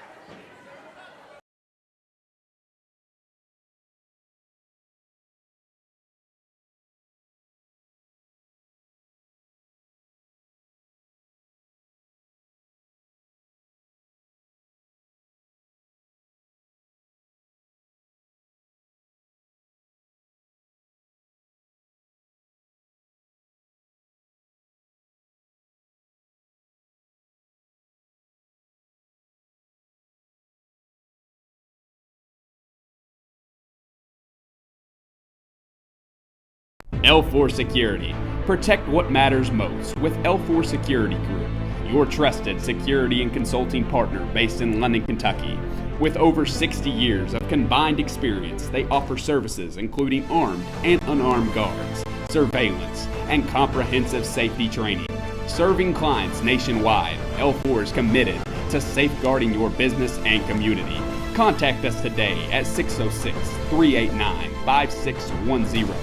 C: L4 Security. Protect what matters most with L4 Security Group, your trusted security and consulting partner based in London, Kentucky. With over 60 years of combined experience, they offer services including armed and unarmed guards, surveillance, and comprehensive safety training. Serving clients nationwide, L4 is committed to safeguarding your business and community. Contact us today at 606-389-5610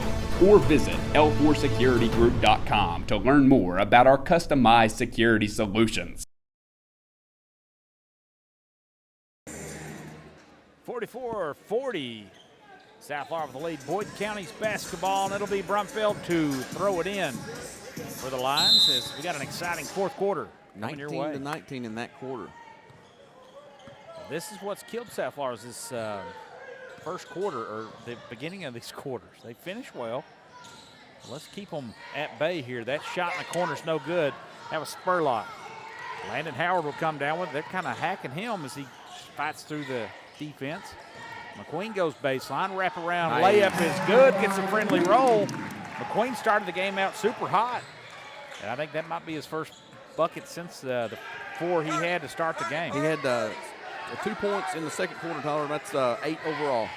C: or visit L4securitygroup.com to learn more about our customized security solutions.
A: 44-40. South Laurel with the lead. Boyd County's basketball, and it'll be Brumfield to throw it in for the Lions as we got an exciting fourth quarter coming your way.
B: 19-19 in that quarter.
A: This is what's killed South Laurel's this first quarter, or the beginning of these quarters. They finish well. Let's keep them at bay here. That shot in the corner's no good. That was Spurlock. Landon Howard will come down with it. They're kind of hacking him as he fights through the defense. McQueen goes baseline, wrap around, layup is good, gets a friendly roll. McQueen started the game out super hot, and I think that might be his first bucket since the 4 he had to start the game.
B: He had 2 points in the second quarter, Tyler. That's 8 overall.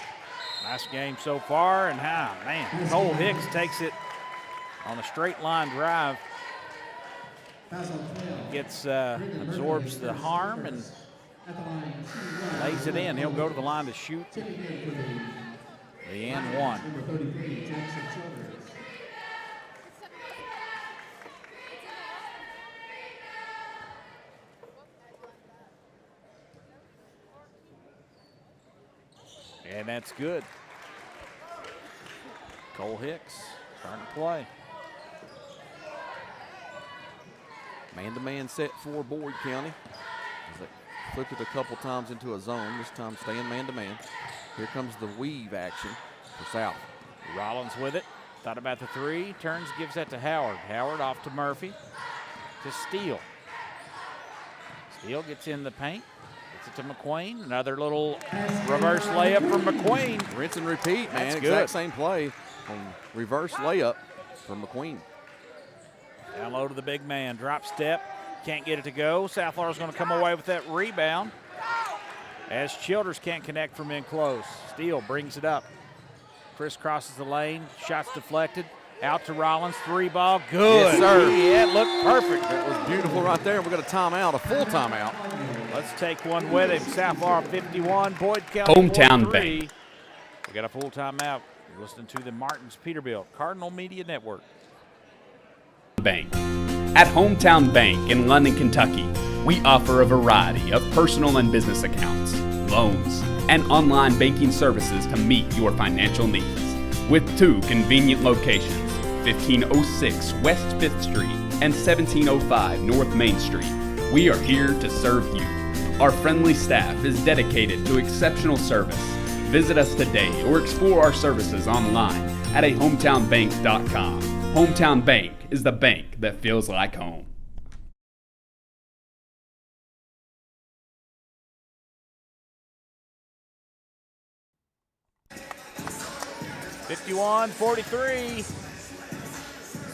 A: Nice game so far, and man, Cole Hicks takes it on a straight line drive. Gets absorbs the harm and lays it in. He'll go to the line to shoot the and one. And that's good. Cole Hicks starting to play.
B: Man-to-man set for Boyd County. Flipped it a couple times into a zone, this time staying man-to-man. Here comes the weave action for South.
A: Rollins with it. Thought about the three. Turns, gives that to Howard. Howard off to Murphy. To Steele. Steele gets in the paint. Gets it to McQueen. Another little reverse layup from McQueen.
B: Rinse and repeat, man.
A: That's
B: Exact
A: good.
B: same play on reverse layup from McQueen.
A: Down low to the big man. Drop step. Can't get it to go. South Florida's going to come away with that rebound as Childers can't connect from in close. Steele brings it up. Chris crosses the lane. Shots deflected. Out to Rollins. Three ball. Good.
B: Yes, sir.
A: Yeah, it looked perfect.
B: That was beautiful right there. We got a timeout, a full timeout.
A: Let's take one with him. South Florida 51, Boyd County
C: Hometown
A: 43.
C: Bank.
A: We got a full timeout. You're listening to the Martins Peterbilt Cardinal Media Network.
C: Bank. At Hometown Bank in London, Kentucky, we offer a variety of personal and business accounts, loans, and online banking services to meet your financial needs. With two convenient locations, 1506 West 5th Street and 1705 North Main Street, we are here to serve you. Our friendly staff is dedicated to exceptional service. Visit us today or explore our services online at ahometownbank.com. Hometown Bank is the bank that feels like home.
A: (51-43).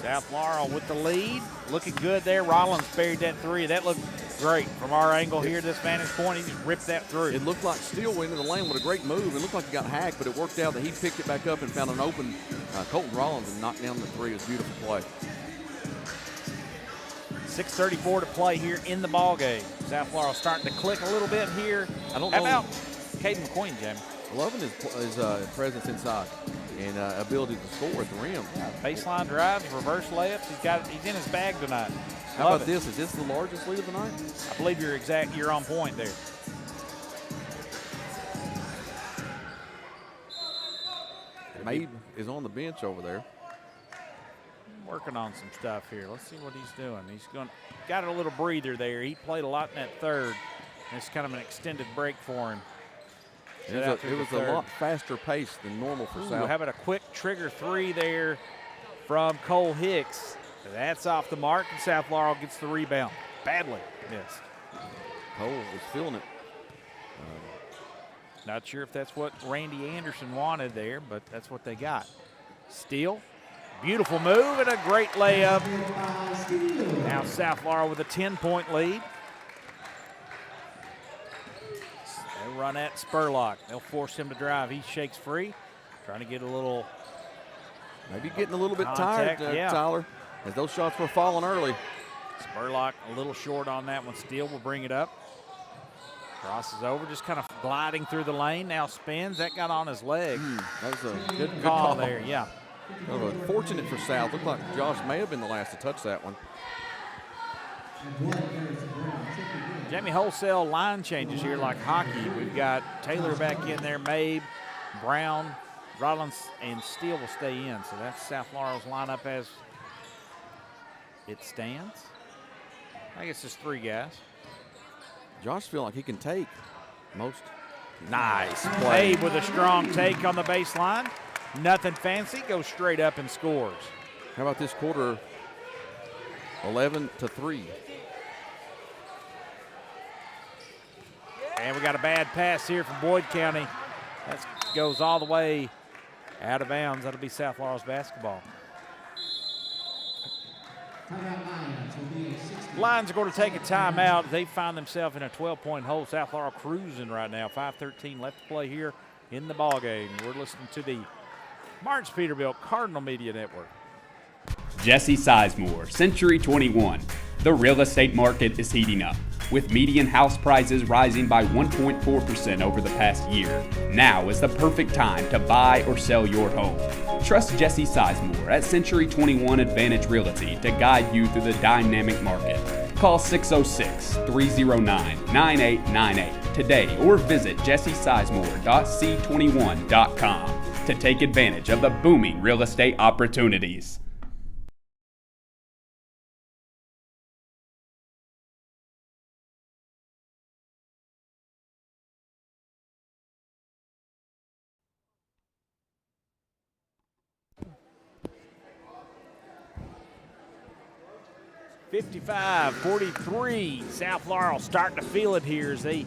A: South Laurel with the lead. Looking good there. Rollins buried that three. That looked great from our angle here, this vantage point. He just ripped that through.
B: It looked like Steele went into the lane with a great move. It looked like he got hacked, but it worked out that he picked it back up and found an open Colton Rollins and knocked down the three. It was a beautiful play.
A: 6:34 to play here in the ball game. South Laurel starting to click a little bit here.
B: I don't
A: How
B: know.
A: about Caden McQueen, Jamie?
B: Loving his presence inside and ability to score at the rim.
A: Baseline drives, reverse layups. He's in his bag tonight.
B: How
A: Love
B: about
A: it.
B: this? Is this the largest lead of the night?
A: I believe you're on point there.
B: Mabe is on the bench over there.
A: Working on some stuff here. Let's see what he's doing. He's got a little breather there. He played a lot in that third. It's kind of an extended break for him.
B: It was a lot faster pace than normal for South.
A: How about a quick trigger three there from Cole Hicks? That's off the mark, and South Laurel gets the rebound. Badly missed.
B: Cole was feeling it.
A: Not sure if that's what Randy Anderson wanted there, but that's what they got. Steele, beautiful move and a great layup. Now South Laurel with a 10-point lead. They run at Spurlock. They'll force him to drive. He shakes free, trying to get a little
B: Maybe getting a little bit
A: contact,
B: tired,
A: yeah.
B: Tyler, as those shots were falling early.
A: Spurlock a little short on that one. Steele will bring it up. Crosses over, just kind of gliding through the lane. Now spins. That got on his leg.
B: That was a
A: Good call there, yeah.
B: Fortunate for South. Looked like Josh may have been the last to touch that one.
A: Jamie, wholesale line changes here like hockey. We've got Taylor back in there, Mabe, Brown, Rollins, and Steele will stay in. So that's South Laurel's lineup as it stands. I guess it's three guys.
B: Josh feels like he can take most.
A: Nice play. Mabe with a strong take on the baseline. Nothing fancy, goes straight up and scores.
B: How about this quarter? 11-3.
A: And we got a bad pass here from Boyd County. That goes all the way out of bounds. That'll be South Laurel's basketball. Lions are going to take a timeout. They find themselves in a 12-point hole. South Laurel cruising right now. 5:13 left to play here in the ballgame. We're listening to the Martins Peterbilt Cardinal Media Network.
C: Jesse Sizemore, Century 21. The real estate market is heating up, with median house prices rising by 1.4% over the past year. Now is the perfect time to buy or sell your home. Trust Jesse Sizemore at Century 21 Advantage Realty to guide you through the dynamic market. Call 606-309-9898 today or visit jessesizemore.c21.com to take advantage of the booming real estate opportunities.
A: 55-43. South Laurel starting to feel it here as they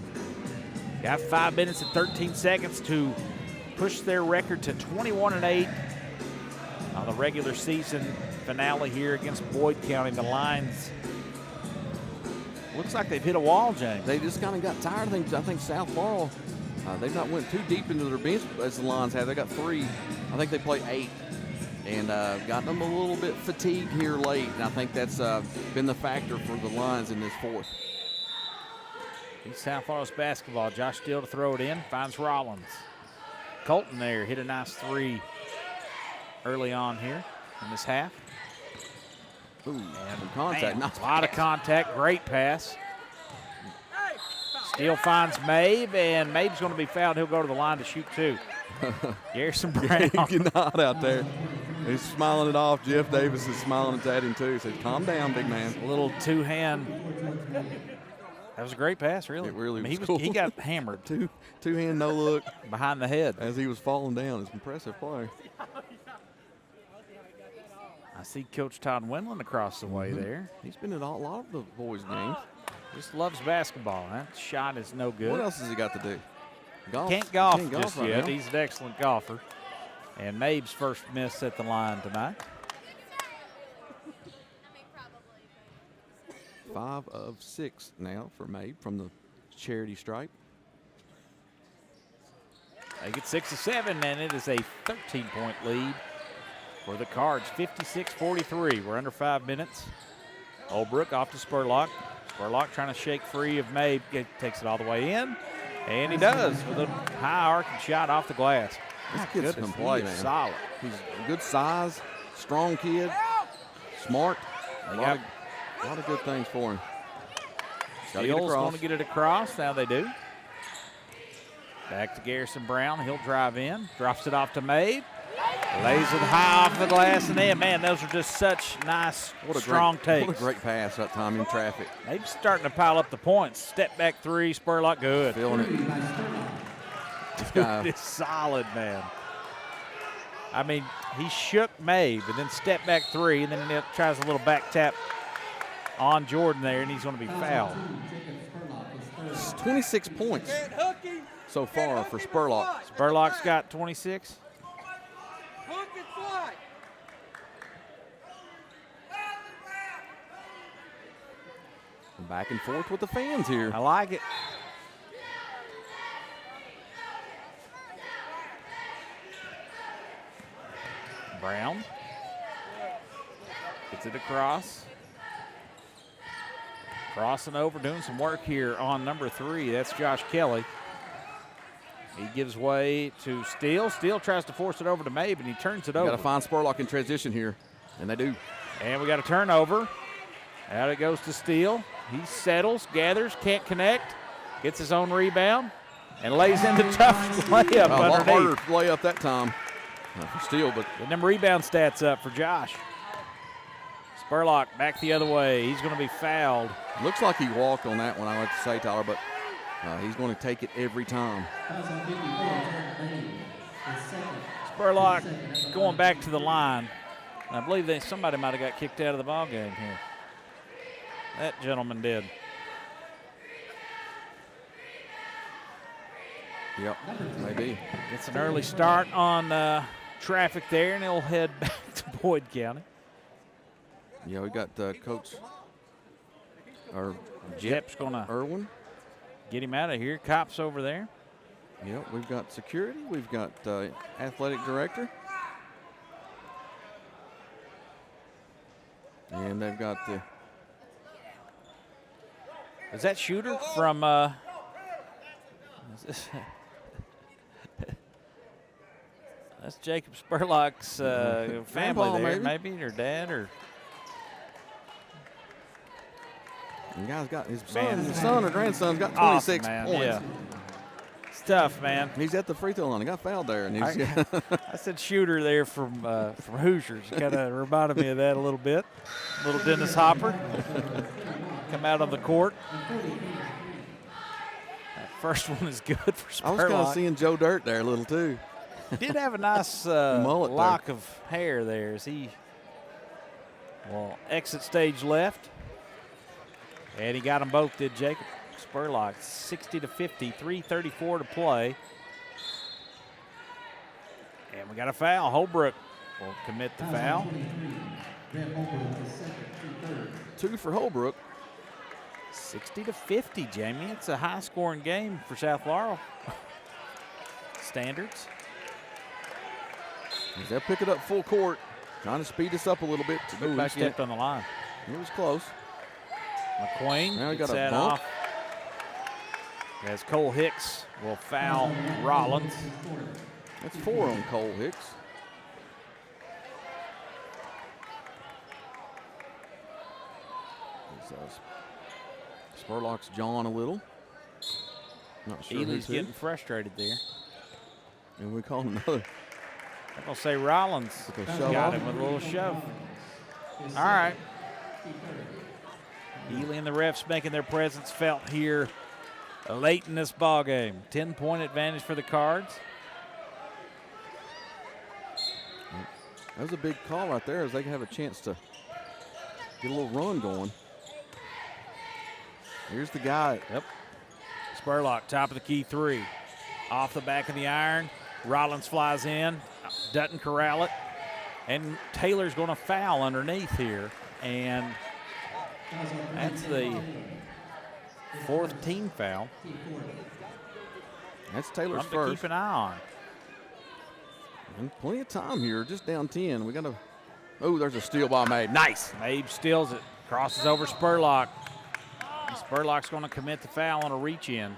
A: got 5 minutes and 13 seconds to push their record to 21-8 on the regular season finale here against Boyd County. The Lions looks like they've hit a wall, James.
B: They just kind of got tired of things. I think South Laurel, they've not went too deep into their bench as the Lions have. They got 3. I think they play 8. And gotten them a little bit fatigued here late. And I think that's been the factor for the Lions in this fourth.
A: East South Laurel's basketball. Josh Steele to throw it in. Finds Rollins. Colton there hit a nice 3 early on here in this half.
B: Ooh, and contact.
A: Man, a lot of contact. Great pass. Steele finds Mabe, and Mabe's going to be fouled. He'll go to the line to shoot 2. Garrison Brown.
B: Getting hot out there. He's smiling it off. Jeff Davis is smiling at him, too. He said, calm down, big man.
A: A little two-hand. That was a great pass, really.
B: It really
A: I mean,
B: was cool.
A: He got hammered.
B: Two-hand no look.
A: Behind the head.
B: As he was falling down. It's an impressive play.
A: I see Coach Todd Wendland across the way there.
B: He's been at a lot of the boys' games.
A: Just loves basketball. That shot is no good.
B: What else has he got to do? Golf.
A: Can't golf
B: Can't
A: just
B: right
A: yet.
B: now.
A: He's an excellent golfer. And Mabe's first miss at the line tonight.
B: 5 of 6 now for Mabe from the charity stripe.
A: They get 6 of 7, and it is a 13-point lead for the Cards, 56-43. We're under 5 minutes. Olbrook off to Spurlock. Spurlock trying to shake free of Mabe. Takes it all the way in, and he does with a high arcing shot off the glass.
B: This kid can play, man.
A: Solid.
B: He's a good size, strong kid, smart. A lot of good things for him. Gotta get
A: Steele's
B: across.
A: going to get it across. Now they do. Back to Garrison Brown. He'll drive in. Drops it off to Mabe. Lays it high off the glass and in. Man, those are just such nice, strong takes.
B: What a great pass that time in traffic.
A: Mabe's starting to pile up the points. Step back 3, Spurlock good.
B: Feeling it.
A: Dude, it's solid, man. I mean, he shook Mabe and then step back 3, and then he tries a little back tap on Jordan there, and he's going to be fouled.
B: It's 26 points so far for Spurlock.
A: Spurlock's got 26.
E: Hook and fly.
B: Back and forth with the fans here.
A: I like it. Brown gets it across. Crossing over, doing some work here on number 3. That's Josh Kelly. He gives way to Steele. Steele tries to force it over to Mabe, and he turns it over.
B: Got to find Spurlock in transition here, and they do.
A: And we got a turnover. Out it goes to Steele. He settles, gathers, can't connect. Gets his own rebound, and lays in the tough layup
B: A lot harder
A: underneath.
B: layup that time for Steele, but
A: Getting them rebound stats up for Josh. Spurlock back the other way. He's going to be fouled.
B: looks like he walked on that one, I like to say, Tyler, but he's going to take it every time.
A: Spurlock going back to the line. I believe somebody might have got kicked out of the ball game here. That gentleman did.
B: Yep, maybe.
A: Gets an early start on traffic there, and he'll head back to Boyd County.
B: Yeah, we got Coach or
A: Jep's going to
B: Irwin.
A: get him out of here. Cops over there.
B: Yep, we've got security. We've got athletic director. And they've got the
A: Is that Shooter from is this- that's Jacob Spurlock's family
B: Grandpa,
A: there,
B: maybe.
A: maybe, or dad, or
B: the guy's got his
A: Man.
B: son or grandson's got
A: awesome,
B: 26
A: man.
B: points.
A: Yeah. It's tough, man.
B: He's at the free throw line. He got fouled there, and he's
A: I said Shooter there from Hoosiers. Kind of reminded me of that a little bit. Little Dennis Hopper come out on the court. That first one is good for Spurlock.
B: I was kind of seeing Joe Dirt there a little too.
A: Did have a nice
B: Mullet there.
A: lock of hair there as he exit stage left. And he got them both, did Jacob Spurlock. 60-50, 3:34 to play. And we got a foul. Holbrook will commit the foul.
B: Two for Holbrook.
A: 60-50, Jamie. It's a high-scoring game for South Laurel standards.
B: They'll pick it up full court, trying to speed us up a little bit to get
A: Ooh, he
B: back in.
A: stepped on the line.
B: It was close.
A: McQueen
B: Now he
A: gets
B: got a
A: that
B: bump.
A: off. As Cole Hicks will foul Rollins.
B: That's 4 on Cole Hicks. Spurlock's jawing a little. Not sure
A: Ely's
B: who's who.
A: getting frustrated there.
B: And we call another.
A: I'm going to say Rollins
B: Took a shove
A: got
B: off.
A: him with a little shove. All right. Ely and the refs making their presence felt here late in this ball game. 10-point advantage for the Cards.
B: That was a big call right there as they have a chance to get a little run going. Here's the guy.
A: Yep. Spurlock, top of the key three. Off the back of the iron. Rollins flies in. Doesn't corral it. And Taylor's going to foul underneath here. And that's the 4th team foul.
B: That's Taylor's
A: Something to
B: first.
A: keep an eye on.
B: And plenty of time here, just down 10. We got to. Oh, there's a steal by Mabe. Nice.
A: Mabe steals it. Crosses over Spurlock. And Spurlock's going to commit the foul on a reach in.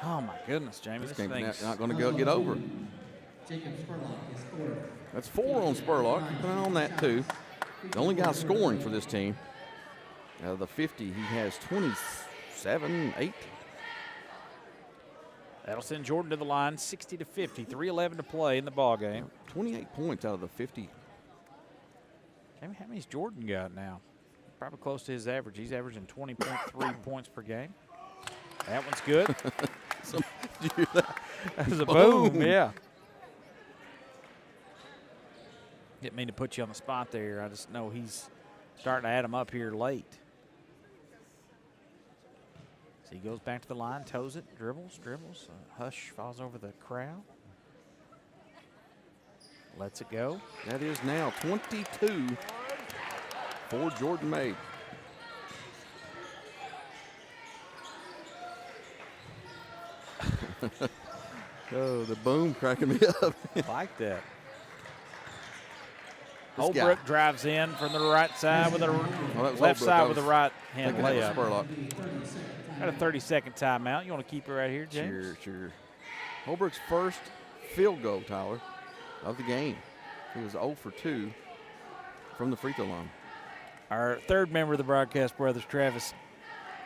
A: Oh, my goodness, Jamie.
B: This
A: This
B: game's
A: thing's
B: not going to get over.
D: Jacob Spurlock is scored.
B: That's 4 on Spurlock. Keep an eye on that, too. The only guy scoring for this team. Out of the 50, he has 27, 8.
A: That'll send Jordan to the line, 60-50, 3:11 to play in the ball game.
B: 28 points out of the 50.
A: Jamie, how many's Jordan got now? Probably close to his average. He's averaging 20.3 points per game. That one's good.
B: Did you hear that?
A: That was a boom.
B: Boom.
A: Yeah. Didn't mean to put you on the spot there. I just know he's starting to add them up here late. So he goes back to the line, toes it, dribbles. Hush falls over the crowd. Lets it go.
B: That is now 22 for Jordan Mabe. Oh, the boom cracking me up.
A: Like that.
B: This
A: Holbrook
B: guy.
A: drives in from the right side with a
B: that was
A: left
B: Holbrook.
A: side
B: I
A: with a
B: was
A: right hand
B: Thinking that was
A: layup.
B: Spurlock.
A: Got a 30-second timeout. You want to keep it right here, James?
B: Sure. Holbrook's first field goal, Tyler, of the game. He was 0 for 2 from the free throw line.
A: Our third member of the Broadcast Brothers, Travis,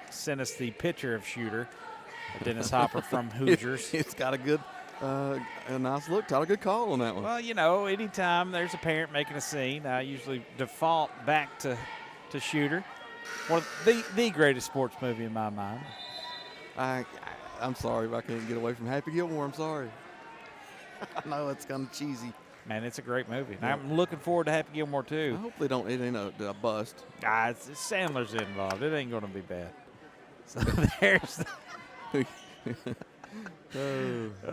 A: sent us the picture of Shooter, Dennis Hopper from Hoosiers.
B: It's got a good, a nice look. Tyler, good call on that one.
A: Well, you know, anytime there's a parent making a scene, I usually default back to Shooter. One of the greatest sports movie in my mind.
B: I'm sorry if I can't get away from Happy Gilmore. I'm sorry. I know it's kind of cheesy.
A: Man, it's a great movie. And I'm looking forward to Happy Gilmore,
B: I
A: too.
B: hope they don't. It ain't a bust.
A: Sandler's involved. It ain't going to be bad. So there's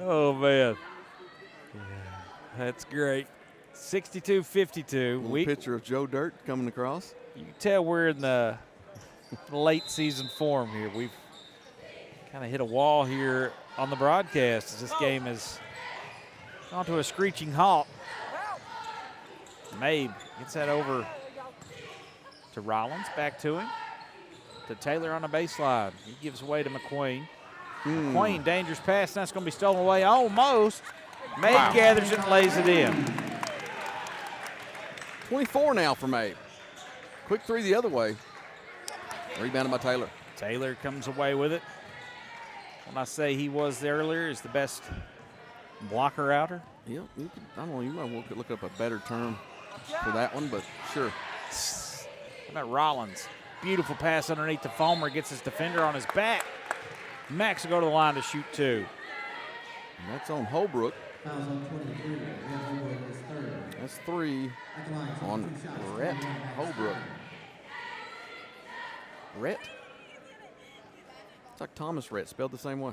A: oh, man. That's great. 62-52.
B: Little picture of Joe Dirt coming across.
A: You can tell we're in the late season form here. We've kind of hit a wall here on the broadcast as this game has gone to a screeching halt. Mabe gets that over to Rollins, back to him. To Taylor on the baseline. He gives away to McQueen. McQueen, dangerous pass, and that's going to be stolen away almost. Mabe gathers it and lays it in.
B: 24 now for Mabe. Quick three the other way. Rebounded by Taylor.
A: Taylor comes away with it. When I say he was earlier, is the best blocker outer.
B: Yep. I don't know. You might look up a better term for that one, but sure.
A: How about Rollins? Beautiful pass underneath the Fulmer. Gets his defender on his back. Max will go to the line to shoot two.
B: And that's on Holbrook.
D: Fouls on 23. Red Holbrook is third.
B: That's 3
D: At the line,
B: on
D: 2 shots.
B: Rhett Holbrook. Rhett? It's like Thomas Rhett, spelled the same way.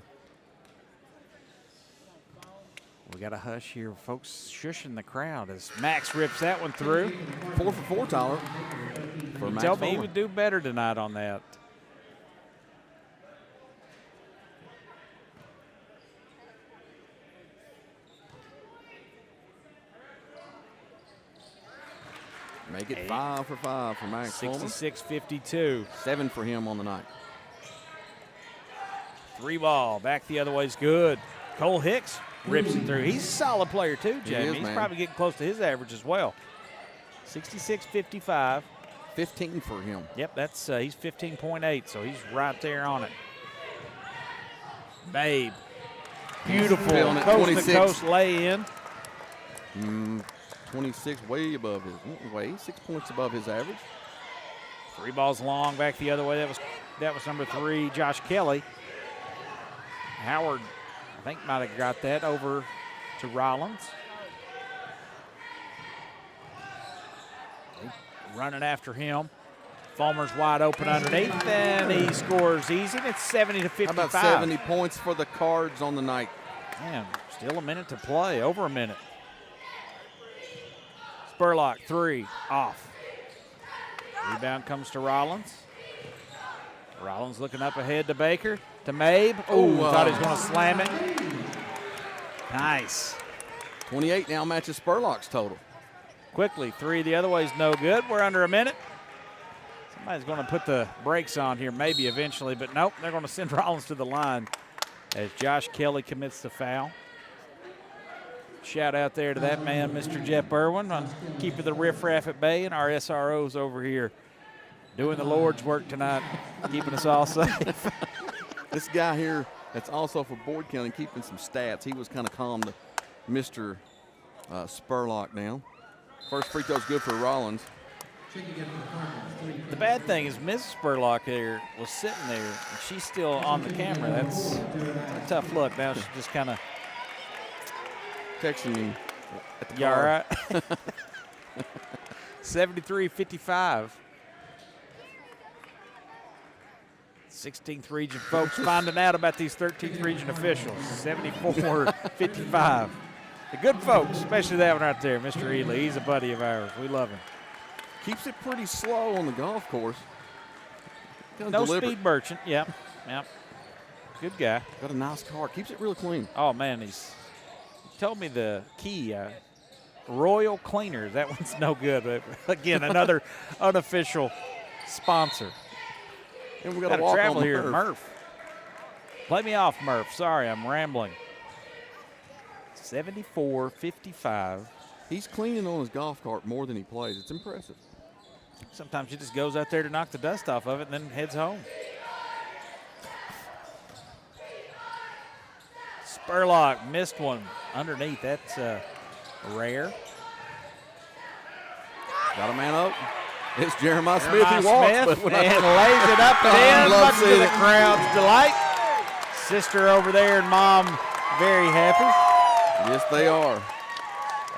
A: We got a hush here, folks, shushing the crowd as Max rips that one through.
B: 4 for 4, Tyler. For Max
A: Tell me he
B: Fulmer.
A: would do better tonight on that.
B: Make it 5 for 5 for Max Fulmer.
A: 66-52.
B: 7 for him on the night.
A: 3 ball, back the other way is good. Cole Hicks rips it through. He's a solid player too,
B: He
A: Jamie.
B: is,
A: He's
B: man.
A: probably getting close to his average as well. 66-55.
B: 15 for him.
A: Yep, that's he's 15.8, so he's right there on it. Babe, beautiful
B: Feeling it,
A: coast
B: 26.
A: to coast lay in.
B: 26, way above his, 6 points above his average.
A: 3 balls long, back the other way. That was number 3, Josh Kelly. Howard, I think, might have got that over to Rollins. Running after him. Fulmer's wide open underneath, and he scores easy. And it's 70-55.
B: How about 70 points for the Cards on the night?
A: Man, still a minute to play, over a minute. Spurlock, 3, off. Rebound comes to Rollins. Rollins looking up ahead to Baker, to Mabe. Oh, thought he was going to slam it. Nice.
B: 28 now matches Spurlock's total.
A: Quickly, 3 the other way is no good. We're under a minute. Somebody's going to put the brakes on here maybe eventually, but nope, they're going to send Rollins to the line as Josh Kelly commits the foul. Shout out there to that man, Mr. Jeff Irwin, on keeping the riffraff at bay, and our SROs over here doing the Lord's work tonight, keeping us all safe.
B: This guy here that's also for Board County keeping some stats. He was kind of calm to Mr. Spurlock now. First free throw's good for Rollins.
A: The bad thing is Mrs. Spurlock there was sitting there, and she's still on the camera. That's a tough look. Now she's just kind of,
B: Texting me at the
A: you all
B: car.
A: right? 73-55. 16th region folks finding out about these 13th region officials. 74-55. The good folks, especially that one right there, Mr. Ely. He's a buddy of ours. We love him.
B: Keeps it pretty slow on the golf course. Kinda
A: No
B: deliberate.
A: speed merchant. Yep. Good guy.
B: Got a nice car. Keeps it real clean.
A: Oh, man, he told me the key, Royal Cleaners. That one's no good. But again, another unofficial sponsor.
B: And we
A: Got
B: got
A: to
B: to walk
A: travel
B: on
A: here,
B: Murph.
A: Murph. Play me off, Murph. Sorry, I'm rambling. 74-55.
B: He's cleaning on his golf cart more than he plays. It's impressive.
A: Sometimes he just goes out there to knock the dust off of it and then heads home. Spurlock missed one underneath. That's rare.
B: Got a man up. It's Jeremiah Smith.
A: Jeremiah
B: He walks,
A: Smith,
B: but when
A: and lays it up and in,
B: love
A: much to
B: seeing
A: the
B: it.
A: crowd's delight. Sister over there and mom very happy.
B: Yes, they are.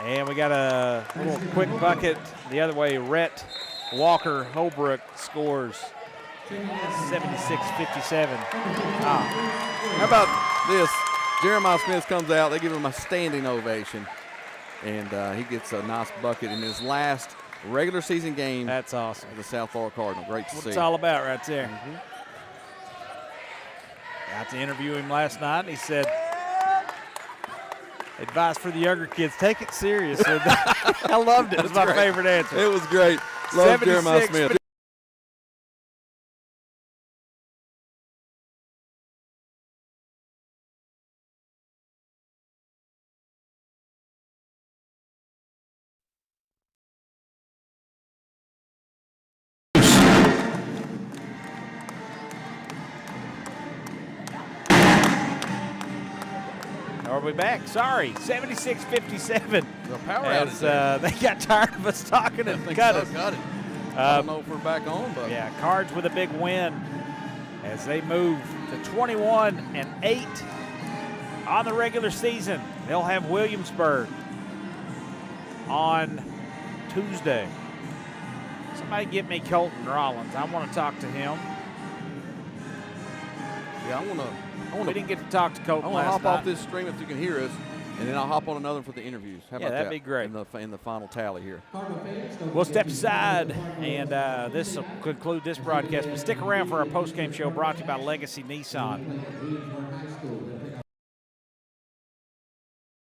A: And we got a little quick bucket the other way. Rhett Walker Holbrook scores 76-57.
B: How about this? Jeremiah Smith comes out. They give him a standing ovation. And he gets a nice bucket in his last regular season game
A: That's awesome.
B: as a South Florida Cardinal. Great to
A: What
B: see.
A: it's all about right there. Got to interview him last night, and he said, advice for the younger kids, take it serious. I loved it. It was my favorite answer.
B: It was great. Love Jeremiah
A: 76.
B: Smith.
A: Are we back? Sorry, 76-57.
B: The power
A: As
B: outage there.
A: they got tired of us talking
B: I
A: and
B: think
A: cut
B: so.
A: us.
B: Got it. I don't know if we're back on, but
A: Yeah, Cards with a big win as they move to 21-8 on the regular season. They'll have Williamsburg on Tuesday. Somebody get me Colton Rollins. I want to talk to him.
B: Yeah, I want
A: We
B: to
A: didn't get to talk to Colton last
B: hop
A: night.
B: off this stream if you can hear us, and then I'll hop on another for the interviews. How
A: Yeah,
B: about
A: that'd
B: that?
A: be great.
B: In the final tally here.
D: Cardinal fans, don't
A: We'll
D: forget
A: step
D: to-
A: aside, and this will conclude this broadcast. But stick around for our post-game show brought to you by Legacy Nissan.
D: Williamsburg High School.